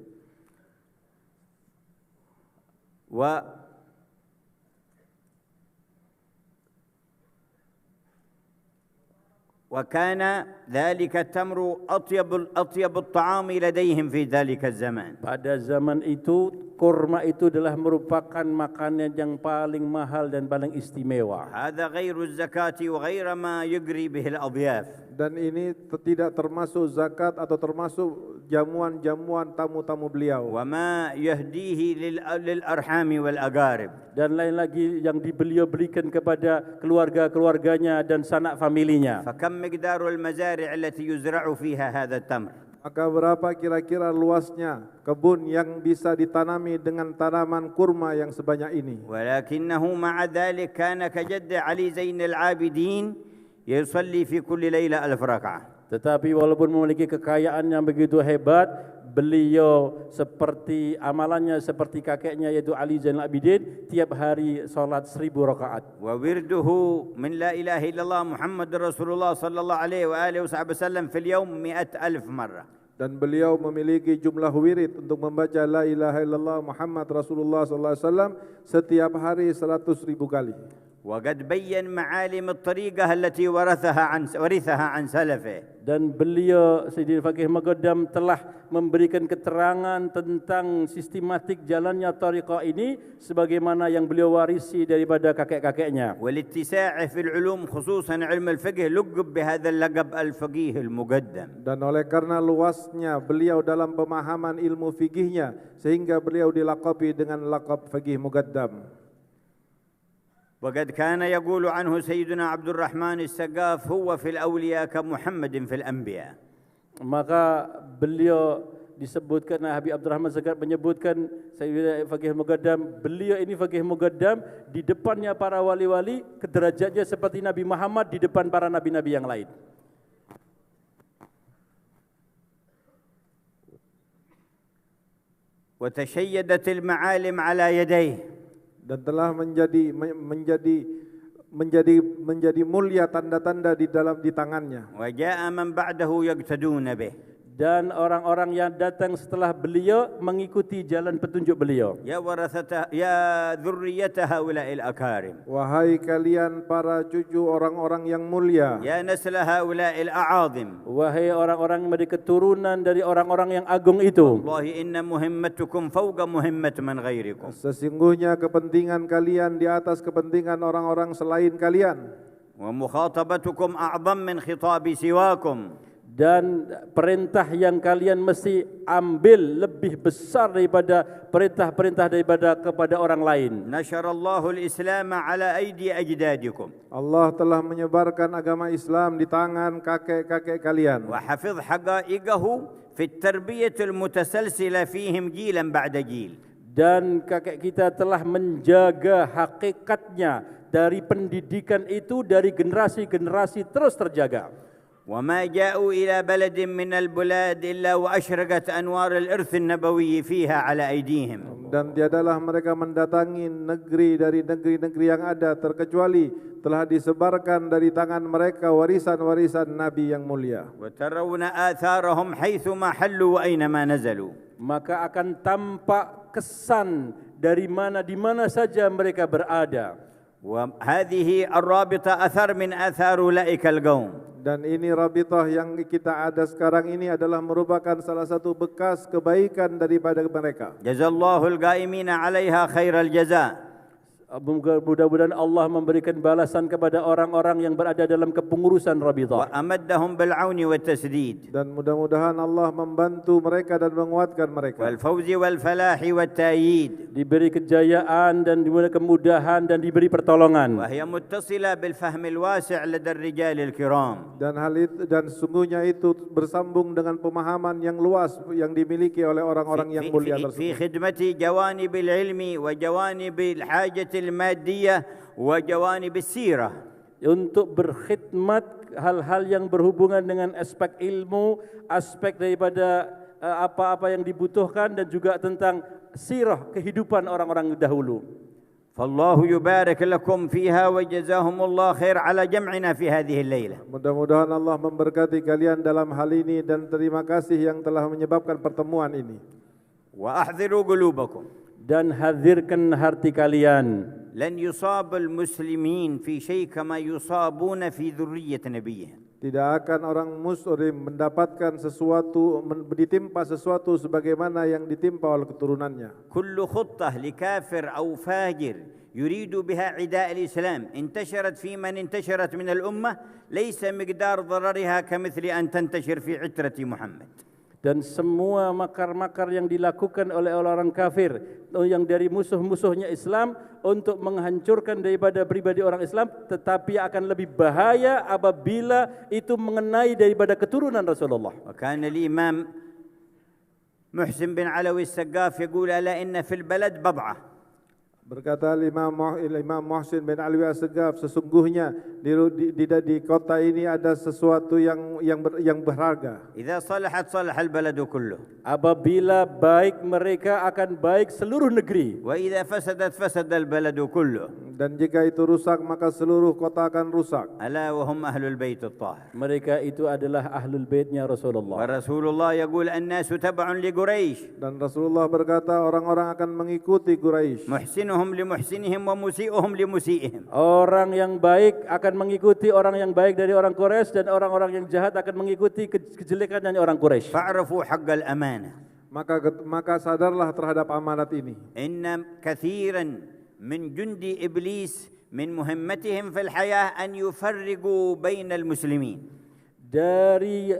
وكان ذلك التمر أطيب الطعام لديهم في ذلك الزمان. Pada zaman itu kurma itu adalah merupakan makanan yang paling mahal dan paling istimewa. هذا غير الزكاة وغير ما يجري به الأضياف. Dan ini tidak termasuk zakat atau termasuk jamuan-jamuan tamu-tamu beliau. وما يهديه للأرحام والأقارب. Dan lain lagi yang beliau berikan kepada keluarga-keluarganya dan sanak familinya. فكم مقدار المزارع التي يزرع فيها هذا التمر؟ Maka berapa kira-kira luasnya kebun yang bisa ditanami dengan tanaman kurma yang sebanyak ini? ولكنه مع ذلك كان كجد علي زين العابدين يصلي في كل ليلة 1000 ركعة. Tetapi walaupun memiliki kekayaan yang begitu hebat, beliau seperti amalannya seperti kakeknya yaitu Ali Zainal Abidin, tiap hari salat 1000 rakaat. وورده من لا إله إلا الله محمد رسول الله صلى الله عليه وآله وسلم في اليوم 100,000 مرة. Dan beliau memiliki jumlah wirid untuk membaca la ilaha illallah Muhammad Rasulullah sallallahu alaihi wasallam setiap hari 100,000 kali. وقد بين معالم الطريقة التي ورثها عن سلفه. Dan beliau Sayyidina Faqih Muqaddam telah memberikan keterangan tentang sistematik jalannya tariqah ini sebagaimana yang beliau warisi daripada kakek-kakeknya. والاتساع في العلوم خصوصا علم الفقه لقب بهذا اللقب الفقيه المقدم. Dan oleh karena luasnya beliau dalam pemahaman ilmu fikihnya sehingga beliau dilaqabi dengan laqab Faqih Muqaddam. وقد كان يقول عنه سيدنا عبد الرحمن السقاف هو في الأولياء كمحمد في الأنبياء. Maka beliau disebutkan, Habib Abdurrahman Sagaf menyebutkan Sayyidina Faqih Muqaddam, beliau ini Faqih Muqaddam di depannya para wali-wali, kederajatnya seperti Nabi Muhammad di depan para nabi-nabi yang lain. وتشيدت المعالم على يديه. Dan telah menjadi mulia tanda-tanda di tangannya. وجاء من بعده يقتدون به. Dan orang-orang yang datang setelah beliau mengikuti jalan petunjuk beliau. يا ذرية هؤلاء الأكارم. Wahai kalian para cucu orang-orang yang mulia. يا نسل هؤلاء الأعاظم. Wahai orang-orang yang dari keturunan dari orang-orang yang agung itu. والله إن مهمتكم فوق مهمة من غيركم. Sesungguhnya kepentingan kalian di atas kepentingan orang-orang selain kalian. ومخاطبتكم أعظم من خطاب سواكم. Dan perintah yang kalian mesti ambil lebih besar daripada perintah-perintah daripada kepada orang lain. نشر الله الإسلام على أيدي أجدادكم. Allah telah menyebarkan agama Islam di tangan kakek-kakek kalian. وحفظ حقائقه في التربية المتسلسلة فيهم جيلا بعد جيل. Dan kakek kita telah menjaga hakikatnya dari pendidikan itu dari generasi-generasi terus terjaga. وما جاءوا إلى بلد من البلاد إلا وأشرقت أنوار الإرث النبوي فيها على أيديهم. Dan tiadalah mereka mendatangi negeri dari negeri-negeri yang ada terkecuali telah disebarkan dari tangan mereka warisan-warisan Nabi yang mulia. وترون آثارهم حيثما حلوا وأينما نزلوا. Maka akan tampak kesan dari mana di mana saja mereka berada. وهذه الرابطة أثر من آثار أولئك القوم. Dan ini rabitah yang kita ada sekarang ini adalah merupakan salah satu bekas kebaikan daripada mereka. Jazallahu al-qaimina 'alaiha khairal jaza. Mudah-mudahan Allah memberikan balasan kepada orang-orang yang berada dalam kepengurusan rabithah. Wa amaddahum bil 'auni wat tasdid. Dan mudah-mudahan Allah membantu mereka dan menguatkan mereka. Wal fawzi wal falahi wat ta'yid. Diberi kejayaan dan diberi kemudahan dan diberi pertolongan. Wa hiya muttasila bil fahm al wasi' ladar rijal al kiram. Dan hal itu dan sungguhnya itu bersambung dengan pemahaman yang luas yang dimiliki oleh orang-orang yang mulia tersebut. Fi khidmati jawanib al ilmi wa jawanib al hajati المادية وجوانب السيرة. Untuk berkhidmat hal-hal yang berhubungan dengan aspek ilmu, aspek daripada apa-apa yang dibutuhkan dan juga tentang sirah kehidupan orang-orang dahulu. فالله يبارك لكم فيها وجزاهم الله خير على جمعنا في هذه الليلة. Mudah-mudahan Allah memberkati kalian dalam hal ini dan terima kasih yang telah menyebabkan pertemuan ini. وأحذروا قلوبكم. Dan hadirkan hati kalian. لن يصاب المسلمين في شيء كما يصابون في ذرية نبيهم. Tidak akan orang muslim mendapatkan sesuatu, ditimpa sesuatu sebagaimana yang ditimpa oleh keturunannya. كل خطة لكافر أو فاجر يريد بها عداء الإسلام انتشرت في من انتشرت من الأمة ليس مقدار ضررها كمثل أن تنتشر في عترة محمد. Dan semua makar-makar yang dilakukan oleh orang kafir yang dari musuh-musuhnya Islam untuk menghancurkan daripada pribadi orang Islam, tetapi akan lebih bahaya apabila itu mengenai daripada keturunan Rasulullah. وكان الإمام محسن بن علوي السقاف يقول ألا إن في البلد بضعة. Berkata Imam Muhsin bin Alwi As-Segaf, sesungguhnya di kota ini ada sesuatu yang berharga. إذا صلحت صلح البلد كله. Apabila baik mereka akan baik seluruh negeri. وإذا فسدت فسد البلد كله. Dan jika itu rusak maka seluruh kota akan rusak. ألا وهم أهل البيت الطاهر. Mereka itu adalah ahlul baitnya Rasulullah. ورسول الله يقول الناس تبع لقريش. Dan Rasulullah berkata orang-orang akan mengikuti Quraisy. محسنهم لمحسنهم ومسيئهم لمسيئهم. Orang yang baik akan mengikuti orang yang baik dari orang Quraisy, dan orang-orang yang jahat akan mengikuti kejelekan dari orang Quraisy. فاعرفوا حق الأمانة. Maka sadarlah terhadap amanat ini. إن كثيرا من جندي إبليس من مهمتهم في الحياة أن يفرقوا بين المسلمين. Dari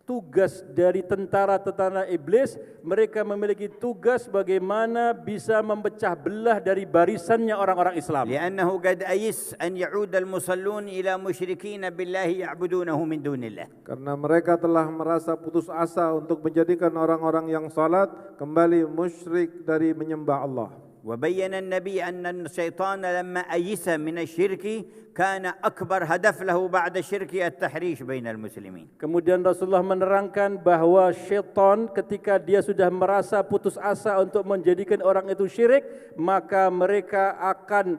tugas dari tentara-tentara iblis, mereka memiliki tugas bagaimana bisa memecah belah dari barisannya orang-orang Islam. لأنه قد أيس أن يعود المصلون إلى مشركين بالله يعبدونه من دون الله. Karena mereka telah merasa putus asa untuk menjadikan orang-orang yang salat kembali musyrik dari menyembah Allah. وبين النبي أن الشيطان لما أيس من الشرك كان أكبر هدف له بعد الشرك التحريش بين المسلمين. Kemudian Rasulullah menerangkan bahwa syaitan ketika dia sudah merasa putus asa untuk menjadikan orang itu syirik, maka mereka akan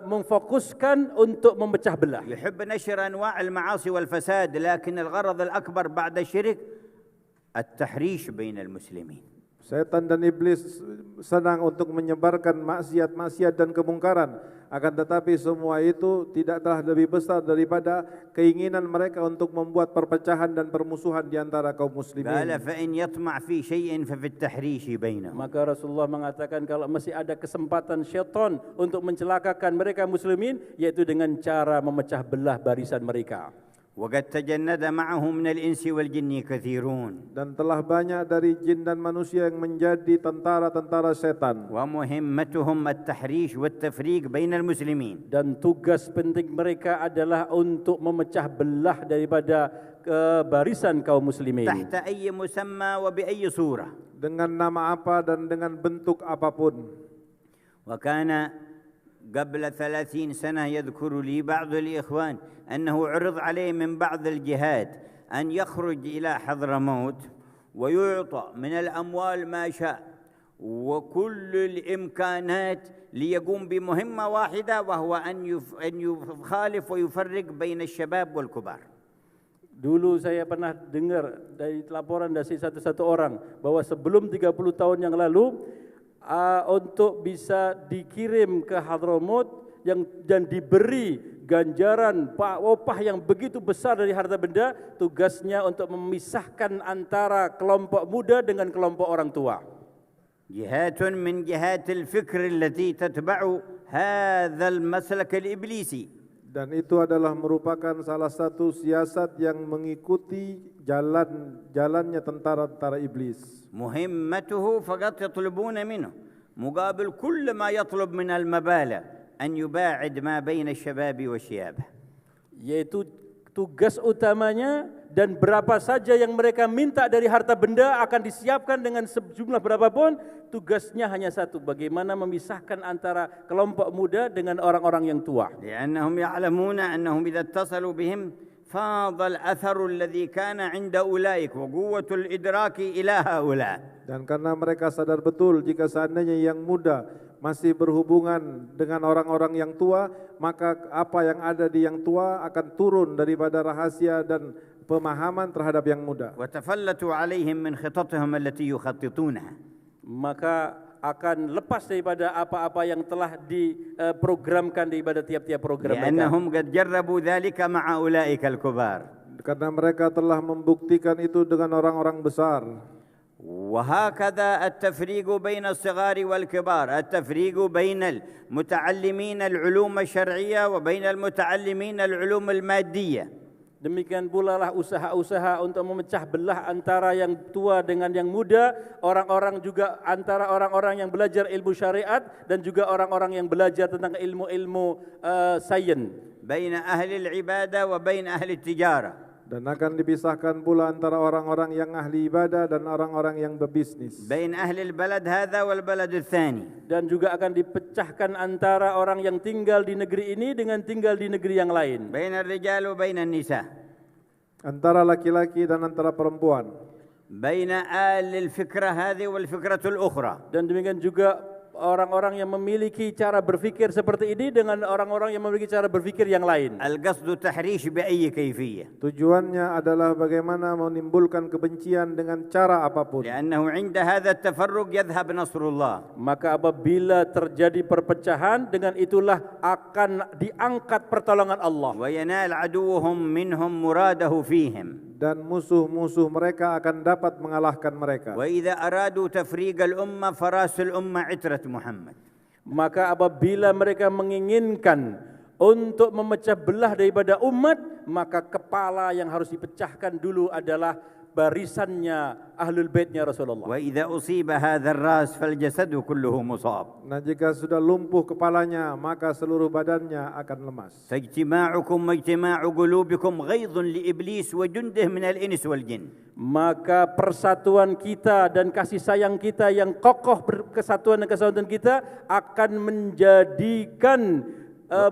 memfokuskan untuk memecah belah. يحب نشر أنواع المعاصي والفساد لكن الغرض الأكبر بعد الشرك التحريش بين المسلمين. Setan dan iblis senang untuk menyebarkan maksiat-maksiat dan kemungkaran, akan tetapi semua itu tidaklah lebih besar daripada keinginan mereka untuk membuat perpecahan dan permusuhan di antara kaum muslimin. Maka Rasulullah mengatakan kalau masih ada kesempatan syaitan untuk mencelakakan mereka muslimin, yaitu dengan cara memecah belah barisan mereka. وقد تجند معه من الإنس والجن كثيرون. Dan telah banyak dari jin dan manusia yang menjadi tentara-tentara setan. ومهمتهم التحريش والتفريق بين المسلمين. Dan tugas penting mereka adalah untuk memecah belah daripada barisan kaum muslimin. تحت أي مسمى وبأي صورة. Dengan nama apa dan dengan bentuk apapun. وكان قبل 30 سنة يذكر لي بعض الإخوان أنه عرض عليه من بعض الجهات أن يخرج إلى حضرموت ويعطى من الأموال ما شاء وكل الإمكانات ليقوم بمهمة واحدة وهو أن يخالف ويفرق بين الشباب والكبار. Dulu saya pernah dengar dari laporan dari satu orang bahwa sebelum 30 tahun yang lalu untuk bisa dikirim ke Hadramaut dan diberi ganjaran upah yang begitu besar dari harta benda, tugasnya untuk memisahkan antara kelompok muda dengan kelompok orang tua. جهات من جهات الفكر التي تتبع هذا المسلك الإبليسي. Dan itu adalah merupakan salah satu siasat yang mengikuti jalannya tentara-tentara iblis. مهمته فقط يطلبون منه مقابل كل ما يطلب من المبالغ أن يباعد ما بين الشباب والشياب. Yaitu tugas utamanya dan berapa saja yang mereka minta dari harta benda akan disiapkan dengan sejumlah berapapun. Tugasnya hanya satu, bagaimana memisahkan antara kelompok muda dengan orang-orang yang tua. لأنهم يعلمون أنهم إذا اتصلوا بهم فاض الأثر الذي كان عند أولئك وقوة الإدراك إلى هؤلاء. Dan karena mereka sadar betul jika seandainya yang muda masih berhubungan dengan orang-orang yang tua, maka apa yang ada di yang tua akan turun daripada rahasia dan pemahaman terhadap yang muda. وتفلتوا عليهم من خططهم التي يخططونها. Maka akan lepas daripada apa-apa yang telah diprogramkan daripada tiap-tiap program mereka. لأنهم قد جربوا ذلك مع أولئك الكبار. Karena mereka telah membuktikan itu dengan orang-orang besar. وهكذا التفريق بين الصغار والكبار، التفريق بين المتعلمين العلوم الشرعية وبين المتعلمين العلوم المادية. Demikian pula lah usaha-usaha untuk memecah belah antara yang tua dengan yang muda, orang-orang juga antara orang-orang yang belajar ilmu syariat dan juga orang-orang yang belajar tentang ilmu-ilmu sains. بين أهل العبادة وبين أهل التجارة. Dan akan dipisahkan pula antara orang-orang yang ahli ibadah dan orang-orang yang berbisnis. بين أهل البلد هذا والبلد الثاني. Dan juga akan dipecahkan antara orang yang tinggal di negeri ini dengan tinggal di negeri yang lain. بين الرجال وبين النساء. Antara laki-laki dan antara perempuan. بين آل الفكرة هذه والفكرة الأخرى. Dan demikian juga orang-orang yang memiliki cara berfikir seperti ini dengan orang-orang yang memiliki cara berfikir yang lain. القصد تحريش بأي كيفية. Tujuannya adalah bagaimana menimbulkan kebencian dengan cara apapun. لأنه عند هذا التفرق يذهب نصر الله. Maka apabila terjadi perpecahan, dengan itulah akan diangkat pertolongan Allah. وينال عدوهم منهم مراده فيهم. Dan musuh-musuh mereka akan dapat mengalahkan mereka. وإذا أرادوا تفريق الأمة فراس الأمة عترة محمد. Maka apabila mereka menginginkan untuk memecah belah daripada umat, maka kepala yang harus dipecahkan dulu adalah barisannya Ahlul Baitnya Rasulullah. وإذا أصيب هذا الرأس فالجسد كله مصاب. Nah, jika sudah lumpuh kepalanya, maka seluruh badannya akan lemas. فاجتماعكم واجتماع قلوبكم غيظ لإبليس وجنده من الإنس والجن. Maka persatuan kita dan kasih sayang kita yang kokoh, kesatuan dan kesatuan kita akan menjadikan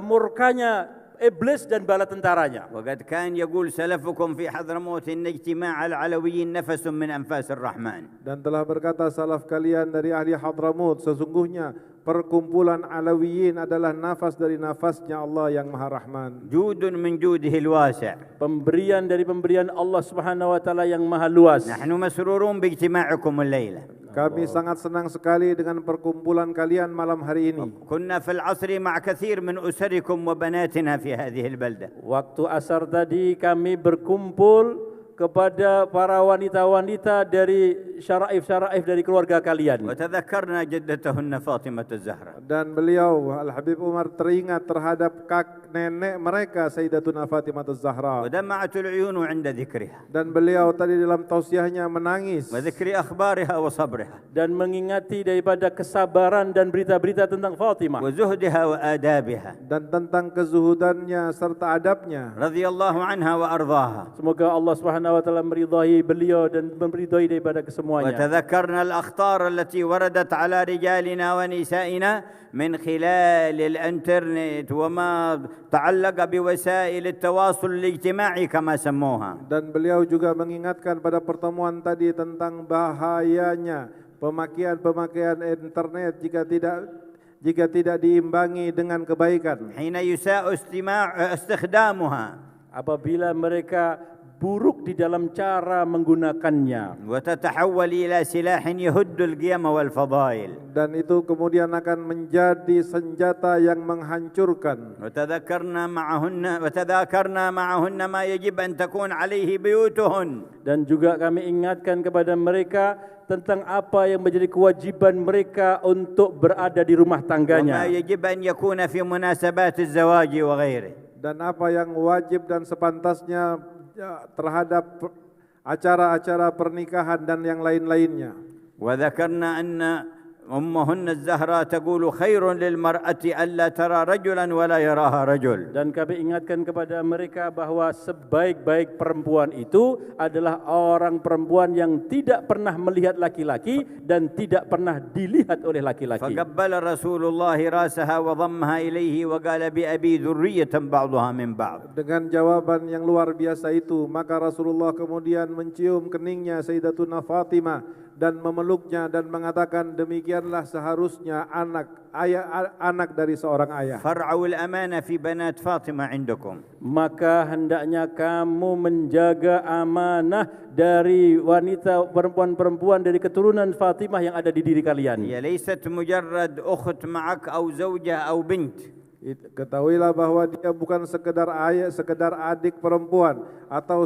murkanya iblis dan bala tentaranya. وقد كان يقول سلفكم في حضرموت إن اجتماع العلويين نفس من أنفاس الرحمن. Dan telah berkata salaf kalian dari ahli Hadramut, sesungguhnya perkumpulan Alawiyin adalah nafas dari nafasnya Allah yang Maha Rahman. جود من جوده الواسع. Pemberian dari pemberian Allah Subhanahu wa taala yang maha luas. نحن مسرورون باجتماعكم الليلة. Kami sangat senang sekali dengan perkumpulan kalian malam hari ini. كنا في العصر مع كثير من أسركم وبناتنا في هذه البلدة. Waktu asar tadi kami berkumpul kepada para wanita-wanita dari syaraif-syaraif dari keluarga kalian. وتذكرنا جدتهن فاطمة الزهراء. Dan beliau Al-Habib Umar teringat terhadap nenek mereka Sayyidatuna Fatimah Az-Zahra. ودمعت العيون عند ذكرها. Dan beliau tadi dalam tausiahnya menangis وذكر أخبارها وصبرها. Dan mengingati daripada kesabaran dan berita-berita tentang Fatimah. وزهدها وآدابها. dan tentang kezuhudannya serta adabnya. رضي الله عنها وأرضاها. Semoga Allah Subhanahu wa taala meridai beliau dan meridai daripada kesemuanya. وتذكرنا الأخطار التي وردت على رجالنا ونسائنا من خلال الانترنت وما تعلق بوسائل التواصل الاجتماعي كما سموها. Dan beliau juga mengingatkan pada pertemuan tadi tentang bahayanya pemakaian internet jika tidak diimbangi dengan kebaikan. حين يساء استخدامها. Apabila mereka buruk di dalam cara menggunakannya. وتتحول إلى سلاح يهد القيم والفضائل. Dan itu kemudian akan menjadi senjata yang menghancurkan. وتذكرنا معهن ما يجب أن تكون عليه بيوتهن. Dan juga kami ingatkan kepada mereka tentang apa yang menjadi kewajiban mereka untuk berada di rumah tangganya. وما يجب أن يكون في مناسبات الزواج وغيره. Dan apa yang wajib dan sepantasnya terhadap acara-acara pernikahan dan yang lain-lainnya. وذكرنا أن أمهن الزهراء تقول خير للمرأة ألا ترى رجلا ولا يراها رجل. Dan kami ingatkan kepada mereka bahwa sebaik-baik perempuan itu adalah orang perempuan yang tidak pernah melihat laki-laki dan tidak pernah dilihat oleh laki-laki. فقبل رسول الله رأسها وضمها إليه وقال بأبي ذرية بعضها من بعض. Dengan jawaban yang luar biasa itu, maka Rasulullah kemudian mencium keningnya Sayyidatuna Fatimah dan memeluknya dan mengatakan demikianlah seharusnya anak dari seorang ayah. فارعوا الأمانة في بنات فاطمة عندكم. Maka hendaknya kamu menjaga amanah dari wanita perempuan-perempuan dari keturunan Fatimah yang ada di diri kalian. هي ليست مجرد أخت معك أو زوجة أو بنت. Ketahuilah bahwa dia bukan sekedar ayah, sekedar adik perempuan atau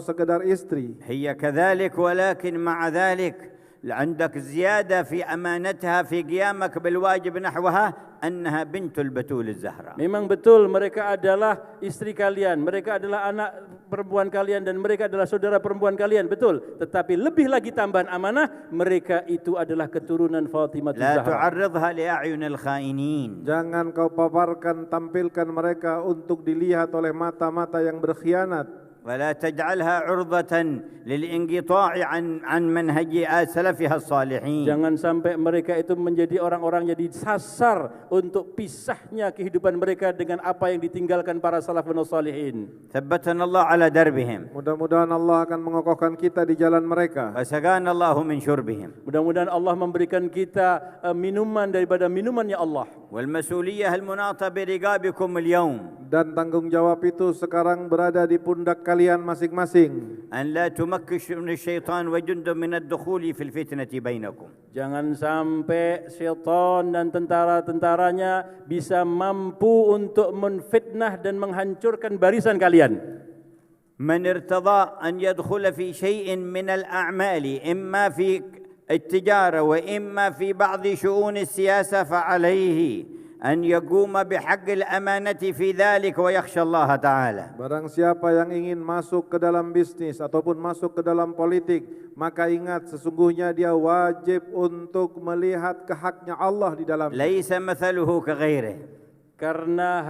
sekedar istri. هي كذلك ولكن مع ذلك عندك زيادة في أمانتها في قيامك بالواجب نحوها أنها بنت البتول الزهراء. Memang betul mereka adalah istri kalian, mereka adalah anak perempuan kalian dan mereka adalah saudara perempuan kalian, betul. Tetapi lebih lagi tambahan amanah, mereka itu adalah keturunan Fatimah لا Zahra. تعرضها لأعين الخائنين. Jangan kau paparkan, tampilkan mereka untuk dilihat oleh mata-mata yang berkhianat. ولا تجعلها عرضة للانقطاع عن منهج سلفها الصالحين. Jangan sampai mereka itu menjadi orang-orang yang disasar untuk pisahnya kehidupan mereka dengan apa yang ditinggalkan para salafun salihin. ثبتنا الله على دربهم. Mudah-mudahan Allah akan mengokohkan kita di jalan mereka. وسقانا الله من شربهم. Mudah-mudahan Allah memberikan kita minuman daripada minumannya Allah. والمسؤولية المناطة برقابكم اليوم. Dan tanggung jawab itu sekarang berada di pundak kalian masing-masing. أن لا تمكنوا الشيطان وجند من الدخول في الفتنة بينكم. Jangan sampai syaitan dan tentara-tentaranya bisa mampu untuk menfitnah dan menghancurkan barisan kalian. من ارتضى أن يدخل في شيء من الأعمال إما في التجارة وإما في بعض شؤون السياسة فعليه أن يقوم بحق الأمانة في ذلك ويخشى الله تعالى. Barang siapa yang ingin masuk ke dalam bisnis ataupun masuk ke dalam politik, maka ingat sesungguhnya dia wajib untuk melihat haknya Allah di dalamnya. ليس مثله كغيره. Karena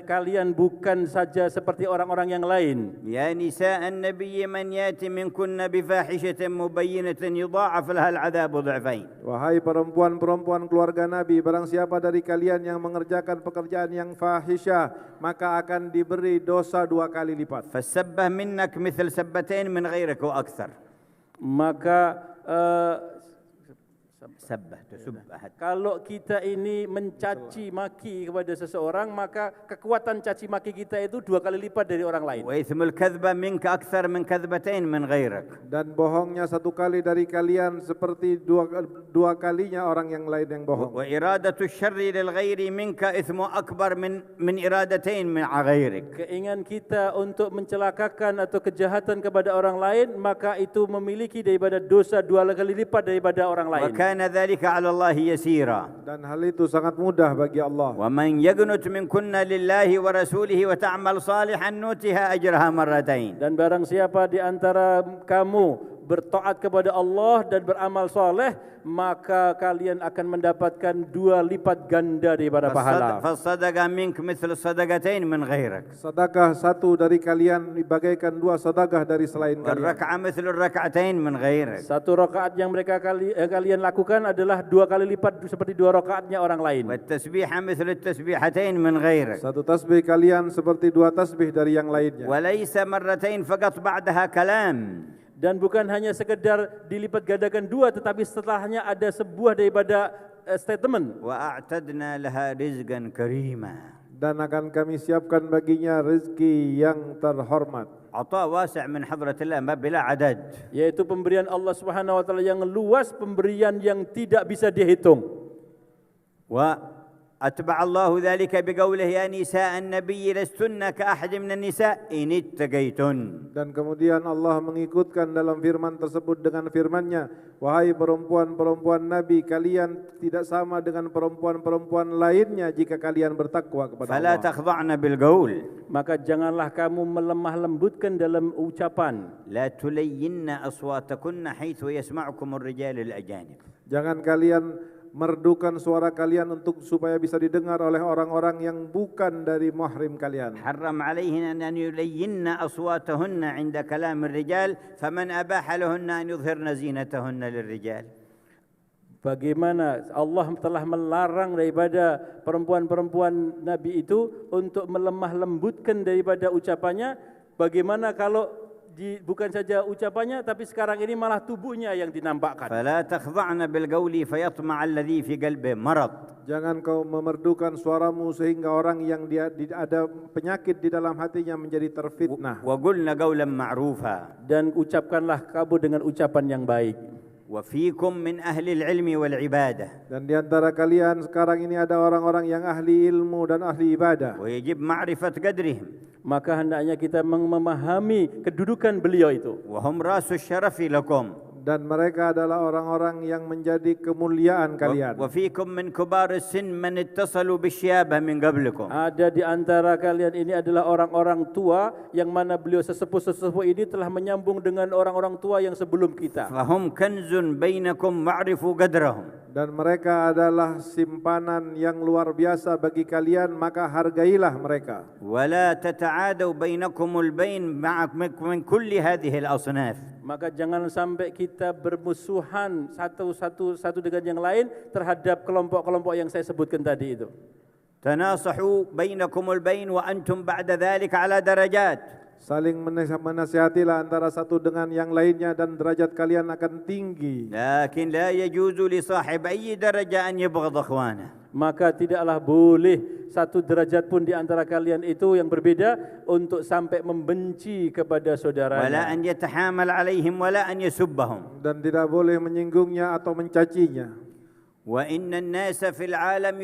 kalian bukan saja seperti orang-orang yang lain. يا نساء النبي من يأتي منكن بفاحشة مبينة يضاعف لها العذاب ضعفين. Wahai perempuan-perempuan keluarga Nabi, barang siapa dari kalian yang mengerjakan pekerjaan yang fahisyah, maka akan diberi dosa 2 kali lipat. فالسبة منك مثل سبتين من غيرك وأكثر. Maka سبة تسب أحد. kalau kita ini mencaci maki kepada seseorang, maka kekuatan caci maki kita itu 2 kali lipat dari orang lain. وإثم الكذبة منك أكثر من كذبتين من غيرك. Dan bohongnya 1 kali dari kalian seperti dua kalinya orang yang lain yang bohong. وإرادة الشر للغير منك إثم أكبر من إرادتين من غيرك. Keinginan kita untuk mencelakakan atau kejahatan kepada orang lain, maka itu memiliki daripada dosa 2 kali lipat daripada orang lain. وكان ذلك على الله يسيرا. Dan hal itu sangat mudah bagi Allah. ومن يقنت منكن لله ورسوله وتعمل صالحا نؤتها أجرها مرتين. Dan barang siapa di antara kamu bertaat kepada Allah dan beramal soleh, maka kalian akan mendapatkan 2 lipat ganda daripada pahala. فالصدقة منك مثل الصدقتين من غيرك. Sedekah 1 dari kalian bagaikan 2 sedekah dari selain kalian. والركعة مثل الركعتين من غيرك. 1 rakaat yang kalian lakukan adalah 2 kali lipat seperti 2 rakaatnya orang lain. والتسبيحة مثل التسبيحتين من غيرك. 1 tasbih kalian seperti 2 tasbih dari yang lainnya. وليس مرتين فقط بعدها كلام. Dan bukan hanya sekedar dilipat gandakan 2, tetapi setelahnya ada sebuah daripada statement. وأعتدنا لها رزقا كريما. Dan akan kami siapkan baginya rezeki yang terhormat. عطاء واسع من حضرة الله ما بلا عدد. Yaitu pemberian Allah Subhanahu wa taala yang luas, pemberian yang tidak bisa dihitung. وأتبع الله ذلك بقوله يا نساء النبي لستن كأحد من النساء إن اتقيتن. Dan kemudian Allah mengikutkan dalam firman tersebut dengan firman-Nya, wahai perempuan-perempuan Nabi, kalian tidak sama dengan perempuan-perempuan lainnya jika kalian bertakwa kepada فلا Allah. تخضعن بالقول. Maka janganlah kamu melemah lembutkan dalam ucapan. لا تلين أصواتكن حيث يسمعكم الرجال الأجانب. Jangan kalian merdukan suara kalian supaya bisa didengar oleh orang-orang yang bukan dari mahrim kalian. حرم عليهن أن يلين أصواتهن عند كلام الرجال فمن أباح لهن أن يظهرن زينتهن للرجال. Bagaimana Allah telah melarang daripada perempuan-perempuan Nabi itu untuk melemah lembutkan daripada ucapannya. Bagaimana kalau bukan saja ucapannya, tapi sekarang ini malah tubuhnya yang dinampakkan. فلا تخضعن بالقول فيطمع الذي في قلبه مرض. Jangan kau memerdukan suaramu sehingga orang yang ada penyakit di dalam hatinya menjadi terfitnah. وقلنا قولا معروفا. Dan ucapkanlah kamu dengan ucapan yang baik. وفيكم من أهل العلم والعبادة. Dan di antara kalian sekarang ini ada orang-orang yang ahli ilmu dan ahli ibadah. ويجب معرفة قدرهم. Maka hendaknya kita memahami kedudukan beliau itu. وهم رأس الشرف لكم. Dan mereka adalah orang-orang yang menjadi kemuliaan kalian. وفيكم من كبار السن من اتصلوا بالشيابة من قبلكم. Ada di antara kalian ini adalah orang-orang tua yang mana beliau sesepuh-sesepuh ini telah menyambung dengan orang-orang tua yang sebelum kita. فهم كنز بينكم واعرفوا قدرهم. Dan mereka adalah simpanan yang luar biasa bagi kalian, maka hargailah mereka. ولا تتعادوا بينكم البين من كل هذه الأصناف. Maka jangan sampai kita bermusuhan satu dengan yang lain terhadap kelompok-kelompok yang saya sebutkan tadi itu. تناصحوا بينكم البين وأنتم بعد ذلك على درجات. Saling menasihatilah antara satu dengan yang lainnya dan derajat kalian akan tinggi. لكن لا يجوز لصاحب أي درجة أن يبغض أخوانه. Maka tidaklah boleh satu derajat pun di antara kalian itu yang berbeda untuk sampai membenci kepada ولا saudaranya. أن يتحامل عليهم ولا أن يسبهم. Dan tidak boleh menyinggungnya atau mencacinya. وإن الناس في العالم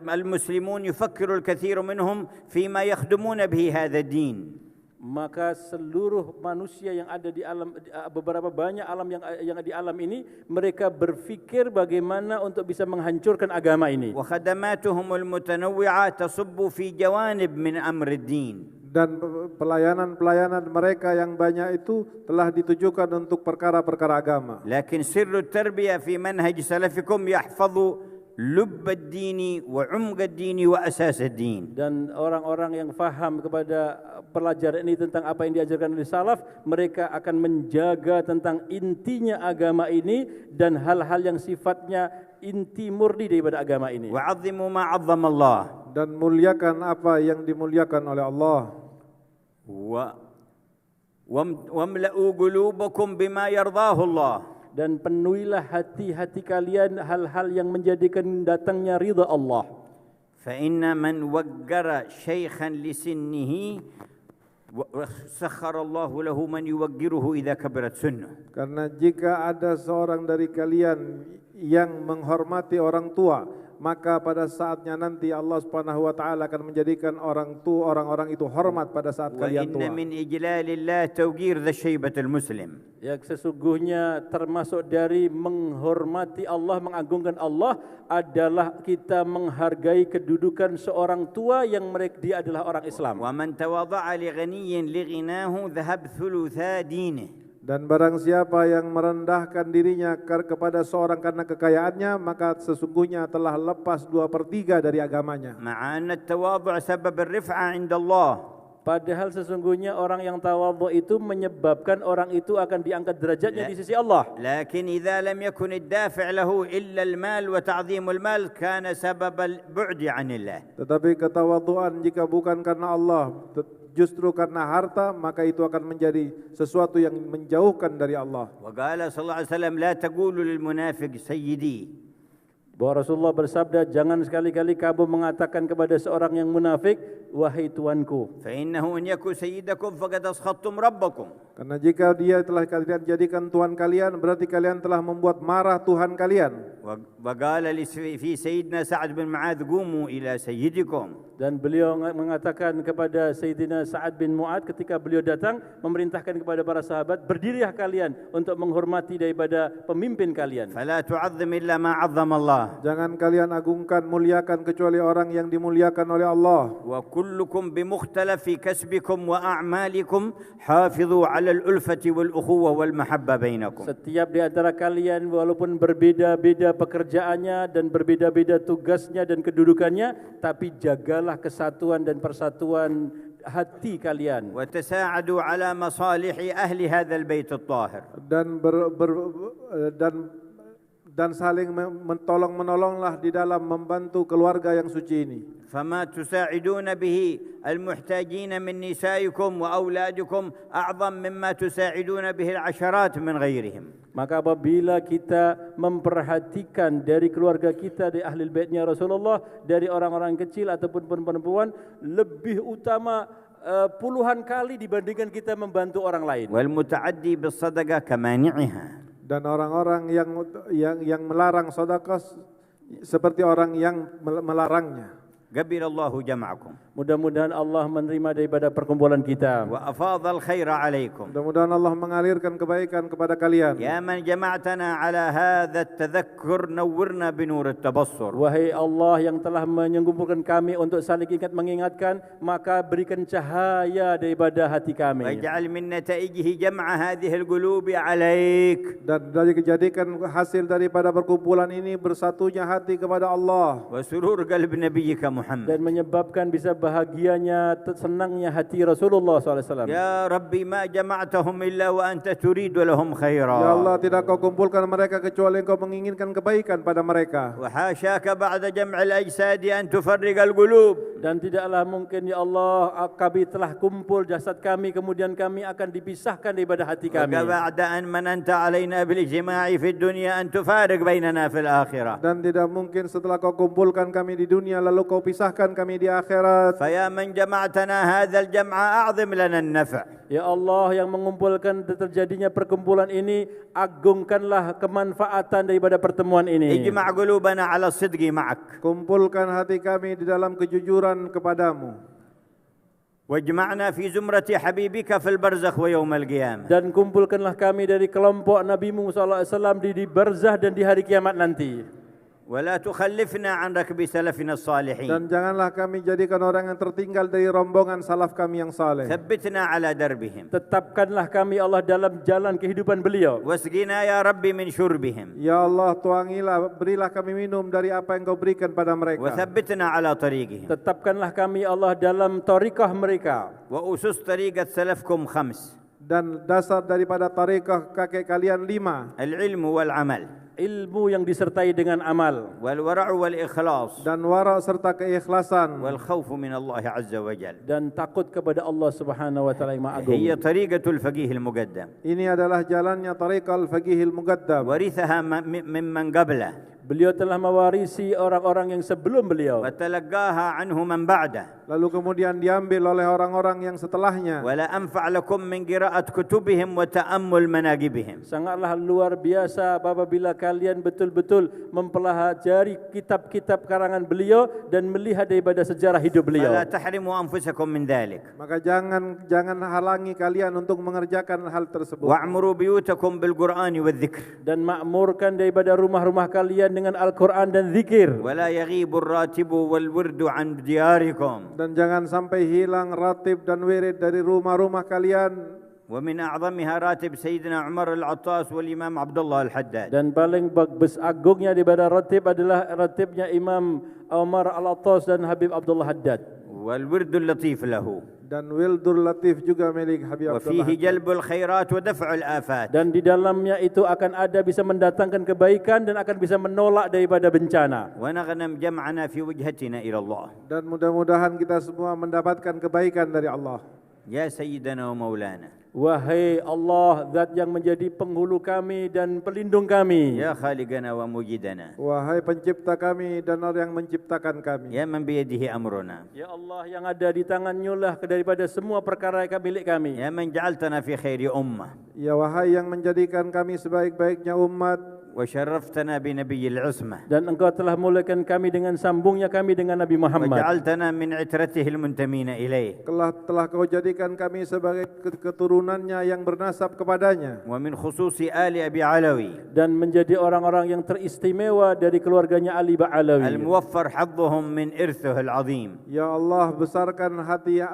المسلمون يفكر الكثير منهم فيما يخدمون به هذا الدين. Maka seluruh manusia yang ada di alam, beberapa banyak alam yang di alam ini, mereka berfikir bagaimana untuk bisa menghancurkan agama ini. وخدماتهم المتنوعة تصب في جوانب من أمر الدين. Dan pelayanan-pelayanan mereka yang banyak itu telah ditujukan untuk perkara-perkara agama. لكن سر التربية في منهج سلفكم يحفظ لب الدين وعمق الدين وأساس الدين. Dan orang-orang yang faham kepada pelajaran ini tentang apa yang diajarkan oleh salaf, mereka akan menjaga tentang intinya agama ini dan hal-hal yang sifatnya inti murni daripada agama ini. وعظموا ما عظم الله. Dan muliakan apa yang dimuliakan oleh Allah. واملأوا قلوبكم بما يرضاه الله. Dan penuhilah hati-hati kalian hal-hal yang menjadikan datangnya ridha Allah. فإن من وقر شيخا لسنه سخر الله له من يوقره إذا كبرت سنه. Karena jika ada seorang dari kalian yang menghormati orang tua, maka pada saatnya nanti Allah Subhanahu wa taala akan menjadikan orang-orang itu hormat pada saat kalian tua. وإن من إجلال الله توقير ذا الشيبة المسلم. Yang sesungguhnya termasuk dari menghormati Allah, mengagungkan Allah adalah kita menghargai kedudukan seorang tua yang dia adalah orang Islam. ومن تواضع لغني لغناه ذهب ثلثا دينه. Dan barang siapa yang merendahkan dirinya kepada seorang karena kekayaannya, maka sesungguhnya telah lepas 2/3 dari agamanya. مع أن التواضع سبب الرفعة عند الله. Padahal sesungguhnya orang yang tawadhu itu menyebabkan orang itu akan diangkat derajatnya di sisi Allah. لكن إذا لم يكن الدافع له إلا المال وتعظيم المال كان سبب البعد عن الله. Tetapi ketawadhuan jika bukan karena Allah, justru karena harta, maka itu akan menjadi sesuatu yang menjauhkan dari Allah. وقال صلى الله عليه وسلم لا تقولوا للمنافق سيدي. Bahwa Rasulullah bersabda, jangan sekali-kali kamu mengatakan kepada seorang yang munafik, wahai tuanku. فإنه إن يكن سيدكم فقد أسخطتم ربكم. Karena jika dia telah kalian jadikan Tuhan kalian, berarti kalian telah membuat marah Tuhan kalian. وقال في سيدنا سعد بن معاذ قوموا إلى سيدكم. Dan beliau mengatakan kepada Sayyidina Sa'ad bin Mu'ad ketika beliau datang, memerintahkan kepada para sahabat, berdirilah kalian untuk menghormati daripada pemimpin kalian. فلا تعظم إلا ما عظم الله. Jangan kalian agungkan, muliakan kecuali orang yang dimuliakan oleh Allah. وكلكم بمختلف كسبكم وأعمالكم حافظوا على الألفة والأخوة والمحبة بينكم. Setiap di antara kalian walaupun berbeda-beda pekerjaannya dan berbeda-beda tugasnya dan kedudukannya, tapi jagalah kesatuan dan persatuan hati kalian. وتساعدوا على مصالح أهل هذا البيت الطاهر. dan saling menolonglah di dalam membantu keluarga yang suci ini. فما تساعدون به المحتاجين من نسائكم وأولادكم أعظم مما تساعدون به العشرات من غيرهم. Maka apabila kita memperhatikan dari keluarga kita, dari ahli baitnya Rasulullah, dari orang-orang kecil ataupun perempuan, lebih utama puluhan kali dibandingkan kita membantu orang lain. والمتعدي بالصدقة كمانعها. Dan orang-orang yang melarang sedekah seperti orang yang melarangnya. قبل الله جمعكم. Mudah-mudahan Allah menerima daripada perkumpulan kita. وأفاض الخير عليكم. Mudah-mudahan Allah mengalirkan kebaikan kepada kalian. يا من جمعتنا على هذا التذكر نورنا بنور التبصر. Wahai Allah yang telah mengumpulkan kami untuk saling ingat mengingatkan, maka berikan cahaya daripada hati kami. واجعل من نتائجه جمع هذه القلوب عليك. Dan dari kejadikan hasil daripada perkumpulan ini bersatunya hati kepada Allah. وسرور قلب نبيك محمد. Dan menyebabkan bisa bahagianya, senangnya hati Rasulullah SAW. يا ربي ما جمعتهم إلا وأنت تريد لهم خيرا. Ya Allah, tidak kau kumpulkan mereka kecuali engkau menginginkan kebaikan pada mereka. وحاشاك بعد جمع الأجساد أن تفرق القلوب. Dan tidaklah mungkin ya Allah, kami telah kumpul jasad kami, kemudian kami akan dipisahkan daripada hati kami. وبعد أن مننت علينا بالاجتماع في الدنيا أن تفارق بيننا في الآخرة. Dan tidak mungkin setelah kau kumpulkan kami di dunia lalu kau pisahkan kami di akhirat. فيا من جمعتنا هذا الجمع أعظم لنا النفع. Ya Allah yang mengumpulkan terjadinya perkumpulan ini, agungkanlah kemanfaatan daripada pertemuan ini. اجمع قلوبنا على الصدق معك. Kumpulkan hati kami di dalam kejujuran kepadamu. واجمعنا في زمرة حبيبك في البرزخ ويوم القيامة. Dan kumpulkanlah kami dari kelompok Nabi-Mu SAW di barzah dan di hari kiamat nanti. ولا تخلفنا عن ركب سلفنا الصالحين. Dan janganlah kami jadikan orang yang tertinggal dari rombongan salaf kami yang saleh. ثبتنا على دربهم. Tetapkanlah kami Allah dalam jalan kehidupan beliau. واسقنا يا ربي من شربهم. Ya Allah, tuangilah, berilah kami minum dari apa yang kau berikan pada mereka. وثبتنا على طريقهم. Tetapkanlah kami Allah dalam tariqah mereka. وأسس طريقة سلفكم 5. Dan dasar daripada tarekah kakek kalian 5. العلم والعمل. Ilmu yang disertai dengan amal. والورع والإخلاص. Dan wara serta keikhlasan. والخوف من الله عز وجل. Dan takut kepada Allah Subhanahu wa taala yang Maha Agung. هي طريقة الفقيه المقدم. Ini adalah jalannya tarekah al-faqihil muqaddam. ورثها ممن قبله. Beliau telah mewarisi orang-orang yang sebelum beliau. وتلقاها عنه من بعده. Lalu kemudian diambil oleh orang-orang yang setelahnya. ولا أنفع لكم من قراءة كتبهم وتأمل مناقبهم. Sangatlah luar biasa apabila kalian betul-betul mempelajari kitab-kitab karangan beliau dan melihat daripada sejarah hidup beliau. فلا تحرموا أنفسكم من ذلك. Maka jangan halangi kalian untuk mengerjakan hal tersebut. وأعمروا بيوتكم بالقرآن والذكر. Dan makmurkan daripada rumah-rumah kalian dengan Al-Quran dan zikir. ولا يغيب الراتب والورد عن دياركم. Dan jangan sampai hilang ratib dan wirid dari rumah-rumah kalian. ومن أعظمها راتب سيدنا عمر العطاس والإمام عبد الله الحداد. Dan paling agungnya daripada ratib adalah ratibnya Imam Umar Al-Attas dan Habib Abdullah Haddad. والورد اللطيف له. Dan Wildur Latif juga milik Habib Abdullah. وفيه جلب الخيرات ودفع الآفات. Dan di dalamnya itu akan ada bisa mendatangkan kebaikan dan akan bisa menolak daripada bencana. ونغنم جمعنا في وجهتنا إلى الله. Dan mudah-mudahan kita semua mendapatkan kebaikan dari Allah. يا سيدنا ومولانا. Wahai Allah, zat yang menjadi penghulu kami dan pelindung kami. يا خالقنا وموجدنا. Wahai pencipta kami dan orang yang menciptakan kami. يا من بيده أمرنا. Ya Allah yang ada di tangannya lah daripada semua perkara yang milik kami. يا من جعلتنا في خير أمة. Ya wahai yang menjadikan kami sebaik-baiknya umat. وشرفتنا بنبي العصمة. Dan engkau telah muliakan kami dengan sambungnya kami dengan Nabi Muhammad. وجعلتنا من عترته المنتمين إليه. Telah kau jadikan kami sebagai keturunannya yang bernasab kepadanya. ومن خصوص آل أبي علوي. Dan menjadi orang-orang yang teristimewa dari keluarganya Ali Ba'alawi. الموفر حظهم من إرثه العظيم. Ya Allah, besarkan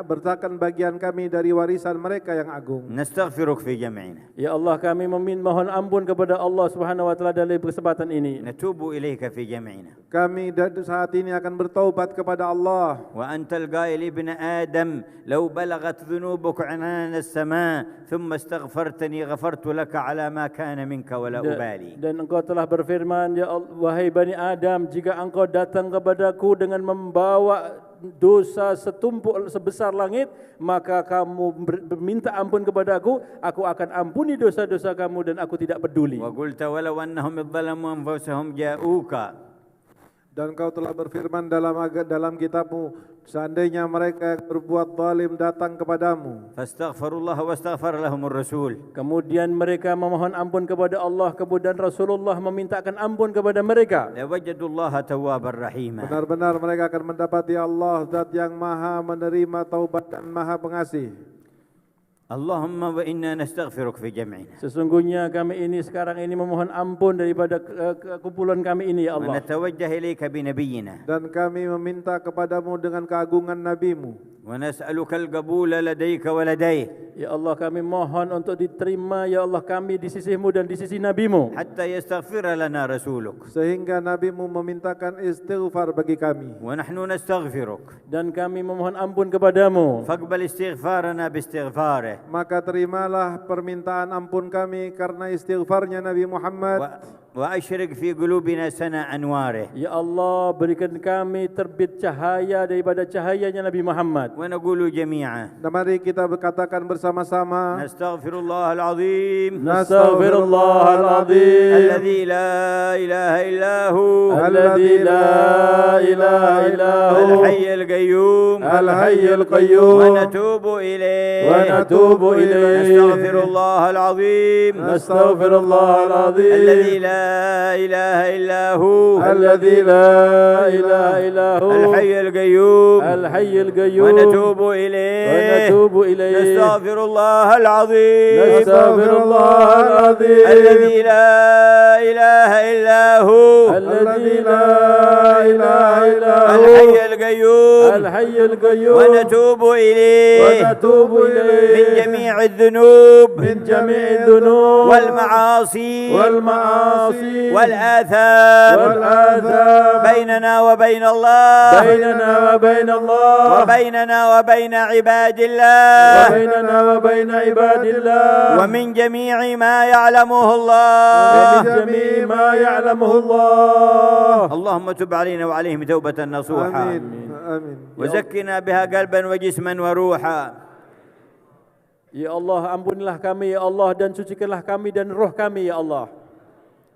besarkan bagian kami dari warisan mereka yang agung. نستغفرك في جمعنا. Ya Allah, kami mohon ampun kepada Allah Subhanahu wa taala dalam kesempatan ini. نتوب إليك في جمعنا. Kami saat ini akan bertaubat kepada Allah. وأنت القائل ابن آدم لو بلغت ذنوبك عنان السماء ثم استغفرتني غفرت لك على ما كان منك ولا أبالي. Dan engkau telah berfirman, ya Allah, wahai Bani Adam, jika engkau datang kepadaku dengan membawa dosa setumpuk sebesar langit, maka kamu minta ampun kepadaku, aku akan ampuni dosa-dosa kamu dan aku tidak peduli. وقلت ولو أنهم ظلموا أنفسهم جاءوك. Dan kau telah berfirman dalam kitabmu, seandainya mereka yang berbuat zalim datang kepadamu, فاستغفروا الله واستغفر لهم الرسول. Kemudian mereka memohon ampun kepada Allah, kemudian Rasulullah memintakan ampun kepada mereka, لوجدوا الله توابا رحيما. benar-benar mereka akan mendapati Allah Zat yang Maha menerima taubat dan Maha pengasih. اللهم وإنا نستغفرك في جمعنا. Sesungguhnya kami ini sekarang ini memohon ampun daripada kumpulan kami ini, ya Allah. ونتوجه إليك بنبينا. Dan kami meminta kepadamu dengan keagungan nabimu. ونسألك القبول لديك ولديه. Ya Allah, kami mohon untuk diterima, ya Allah, kami di sisimu dan di sisi nabimu, حتى يستغفر لنا رسولك. Sehingga nabimu memintakan istighfar bagi kami. ونحن نستغفرك. dan kami memohon ampun kepadamu. فاقبل استغفارنا باستغفاره. Maka terimalah permintaan ampun kami karena istighfarnya Nabi Muhammad. وأشرق في قلوبنا سنا أنواره. Ya Allah, berikan kami terbit cahaya daripada cahayanya Nabi Muhammad. ونقول جميعا Mari kita berkatakan bersama-sama. نستغفر الله العظيم Nastaghfirullahal azim الذي لا إله إلا هو alladzi la ilaha illa hu الحي القيوم al-hayyul qayyum ونتوب إليه ونتوب إليه. نستغفر الله العظيم Nastaghfirullahal azim الذي لا إله إلا هو alladzi la ilaha illa hu الحي القيوم al-hayyul qayyum ونتوب إليه ونتوب إليه. نستغفر الله العظيم Nastaghfirullahal azim الذي لا إله إلا هو الذي لا إله إلا هو الحي القيوم الحي القيوم ونتوب إليه ونتوب إليه من جميع الذنوب من جميع الذنوب والمعاصي والمعاصي والآثام والآثام بيننا وبين الله بيننا وبين الله وبيننا وبين عباد الله وبيننا وبين عباد الله ومن جميع ما يعلمه ومن الله جميع ما يعلمه الله. اللهم تب علينا وعليهم توبة نصوحا Amin. Amin. وزكنا بها قلبا وجسما وروحا. Ya Allah, ampunilah kami, ya Allah, dan sucikanlah kami dan roh kami, ya Allah.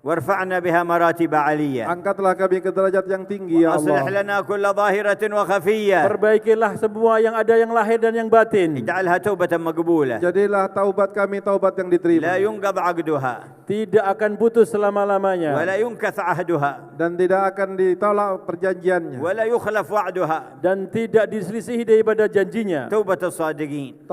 وارفعنا بها مراتب علية. Angkatlah kami ke derajat yang tinggi ya أصلح Allah. لنا كل ظاهرة وخفية. Perbaikilah semua yang ada yang lahir dan yang batin. اجعلها توبة مقبولة Jadilah taubat kami taubat yang diterima. لا ينقض عقدها Tidak akan putus selama-lamanya. ولا ينكث عهدها Dan tidak akan ditolak perjanjiannya. ولا يخلف وعدها. Dan tidak diselisihi daripada janjinya. توبة الصادقين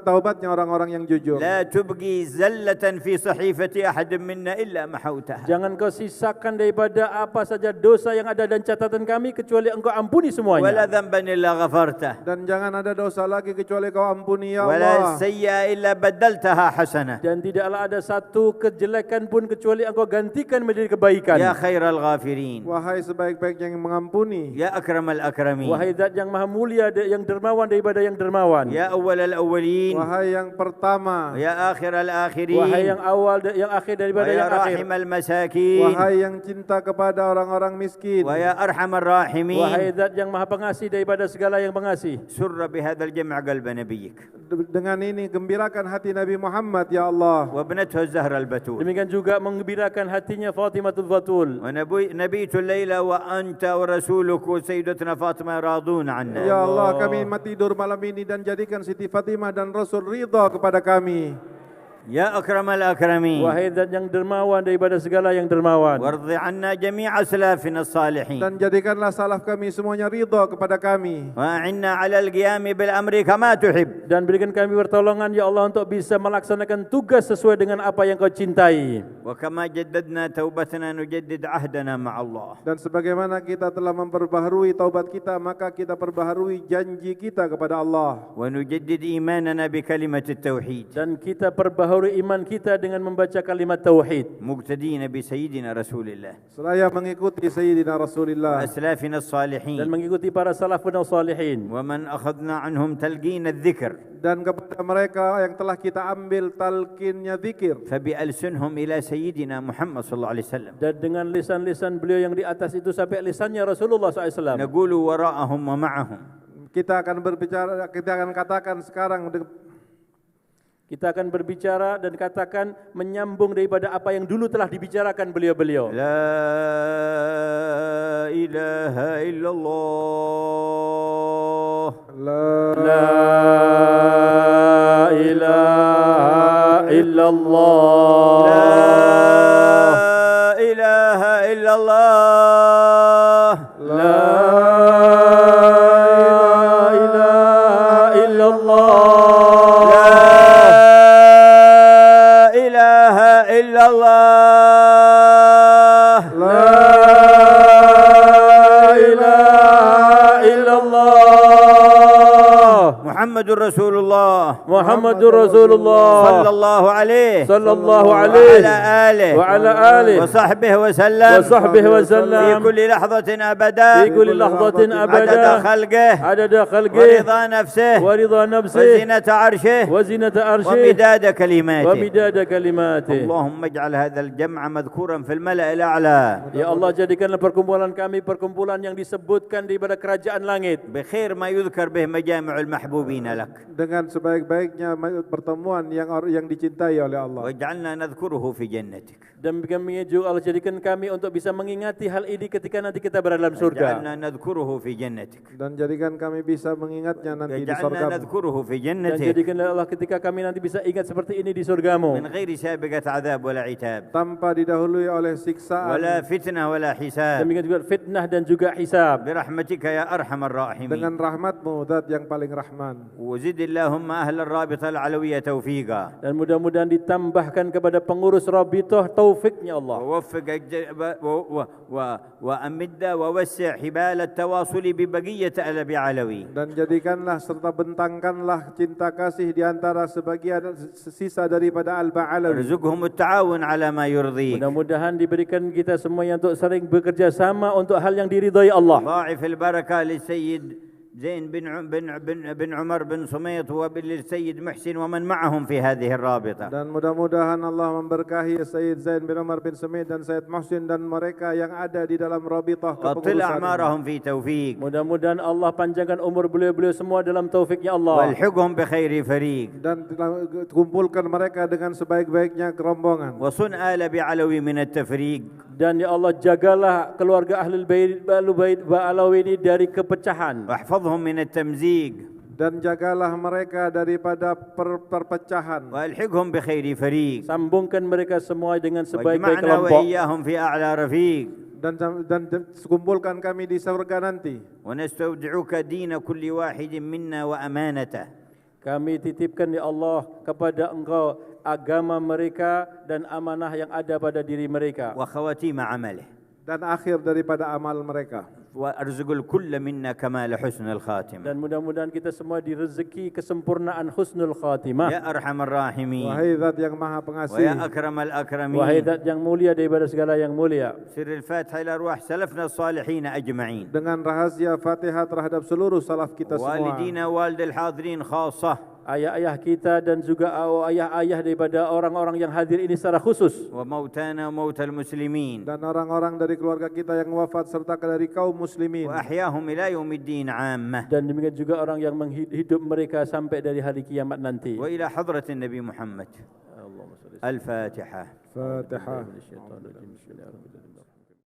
Taubatnya orang-orang yang jujur. لا تبقي زلة في صحيفة أحد منا إلا محوتها. Jangan kau sisakan daripada apa saja dosa yang ada dan catatan kami kecuali engkau ampuni ولا semuanya. ذنبا إلا غفرته. Dan jangan ada dosa lagi kecuali kau ampuni ya ولا Allah. سيئة إلا بدلتها حسنة. Dan tidaklah ada satu kejelekan pun kecuali engkau gantikan menjadi kebaikan. يا خير الغافرين. Wahai sebaik-baiknya yang mengampuni. يا أكرم الأكرمين. Wahai Zat yang maha mulia, yang dermawan daripada yang dermawan. يا أول الأولين. Wahai yang pertama. ويا آخر الآخرين. Wahai yang awal, yang akhir daripada ويا yang akhir. راحم المساكين. Wahai yang cinta kepada orang-orang miskin. ويا أرحم الراحمين. Wahai Zat yang maha pengasih daripada segala yang pengasih. سر بهذا الجمع قلب نبيك Dengan ini gembirakan hati Nabi Muhammad ya Allah. وابنته الزهرة البتول. Demikian juga menggembirakan hatinya Fatimatul Batul. ونبيت الليلة وأنت ورسولك وسيدتنا فاطمة راضون عنا. Ya Allah, kami tidur malam ini dan jadikan Siti Fatimah dan Rasul ridha kepada kami. يا أكرم الأكرمين. Wahai Zat yang dermawan daripada segala yang dermawan. وارض عنا جميع أسلافنا الصالحين. Dan jadikanlah salaf kami semuanya ridha kepada kami. وأعنا على القيام بالأمر كما تحب. Dan berikan kami pertolongan ya Allah untuk bisa melaksanakan tugas sesuai dengan apa yang kau cintai. وكما جددنا توبتنا نجدد عهدنا مع الله. Dan sebagaimana kita telah memperbaharui taubat kita, maka kita perbaharui janji kita kepada Allah. ونجدد إيماننا بكلمة التوحيد. Dan kita perbaharui mendahului iman kita dengan membaca kalimat tauhid. مقتدين بسيدنا رسول الله Seraya mengikuti Sayyidina Rasulullah وأسلافنا Dan الصالحين mengikuti para salafun dan salihin. ومن أخذنا عنهم تلقين الذكر dan kepada mereka yang telah kita ambil talqinnya zikir فبألسنهم إلى سيدنا محمد صلى الله عليه وسلم Dan dengan lisan-lisan beliau yang di atas itu sampai lisannya Rasulullah SAW. نقول وراءهم ومعهم kita akan berbicara, kita akan katakan sekarang Kita akan berbicara dan katakan menyambung daripada apa yang dulu telah dibicarakan beliau-beliau. لا إله إلا الله la ilaha illallah. لا إله إلا الله La ilaha illallah. إلا الله La ilaha illallah. محمد رسول الله Muhammadur Rasulullah صلى الله عليه sallallahu alaihi وعلى آله wa ala alihi وصحبه وسلم wa sahbihi wa في sallam كل لحظة أبدا fi kulli lahzatin عدد abada خلقه adada khalqihi ورضا نفسه wa ridha nafsihi وزنة عرشه wa zinata arshihi ومداد wa كلماته midada kalimatihi. اللهم اجعل هذا الجمع مذكورا في الملأ الأعلى Ya Allah, jadikanlah perkumpulan kami perkumpulan yang disebutkan daripada kerajaan langit بخير ما يذكر به مجامع المحبوبين لك dengan sebaik-baiknya pertemuan yang dicintai oleh Allah. واجعلنا نذكره في جنتك dan kami juga Allah jadikan kami untuk bisa mengingati hal ini ketika nanti kita berada dalam surga. واجعلنا نذكره في جنتك Dan jadikan kami bisa mengingatnya nanti di واجعلنا surgamu. نذكره في Dan جنتك jadikanlah Allah ketika kami nanti bisa ingat seperti ini di surgamu. من غير سابقة عذاب ولا عتاب Tanpa didahului oleh siksaan ولا فتنة ولا حساب Demikian juga fitnah dan juga hisab. برحمتك يا أرحم الراحمين dengan rahmatmu, zat yang paling rahman. وزد اللهم أهل الرابطة العلوية توفيقا Dan mudah-mudahan ditambahkan kepada pengurus Rabithah taufiknya Allah. ووفق وأمد ووسع حبال التواصل ببقية ألب علوي Dan jadikanlah serta bentangkanlah cinta kasih di antara sebagian sisa daripada Al-Ba'alawi. ارزقهم التعاون على ما يرضيك Mudah-mudahan diberikan kita semuanya untuk sering bekerja sama untuk hal yang diridhai Allah. ضاعف البركة للسيد زين بن عمر بن سميط وللسيد محسن ومن معهم في هذه الرابطة Dan mudah-mudahan Allah memberkahi Sayyid Zain bin Umar bin Sumait dan Sayyid Muhsin dan mereka yang ada di dalam rabithah وطل kepengurusan ini. أعمارهم في توفيق Mudah-mudahan Allah panjangkan umur beliau-beliau semua dalam taufiknya Allah. والحقهم بخير فريق Dan kumpulkan mereka dengan sebaik-baiknya rombongan. وصن آل بعلوي من التفريق Dan ya Allah, jagalah keluarga Ahlul Bait Ba'alawi ini dari kepecahan. واحفظهم من التمزيق Dan jagalah mereka daripada perpecahan. والحقهم بخير فريق Sambungkan mereka semua dengan sebaik-baik واجمعنا kelompok. وإياهم في أعلى رفيق Dan kumpulkan kami di surga nanti. ونستودعك دين كل واحد منا وأمانته Kami titipkan ya Allah kepada Engkau agama mereka dan amanah yang ada pada diri mereka. وخواتيم عمله Dan akhir daripada amal mereka. وأرزق الكل منا كمال حسن الخاتمة Dan mudah-mudahan kita semua direzeki kesempurnaan husnul khatimah. يا أرحم الراحمين Wahai zat yang maha pengasih. ويا أكرم Wahai الأكرمين zat yang mulia daripada segala yang mulia. سر الفاتحة إلى أرواح سلفنا الصالحين أجمعين Dengan rahasia Fatihah terhadap seluruh salaf kita semua. والدينا والد الحاضرين خاصة Ayah-ayah kita dan juga ayah-ayah daripada orang-orang yang hadir ini secara khusus. وموتانا وموتى المسلمين Dan orang-orang dari keluarga kita yang wafat serta dari kaum muslimin. وأحياهم إلى يوم الدين عامة Dan demikian juga orang yang menghidup mereka sampai dari hari kiamat nanti. وإلى حضرة النبي محمد Allahumma salli الفاتحة Fatihah. ala sayyidina Muhammad.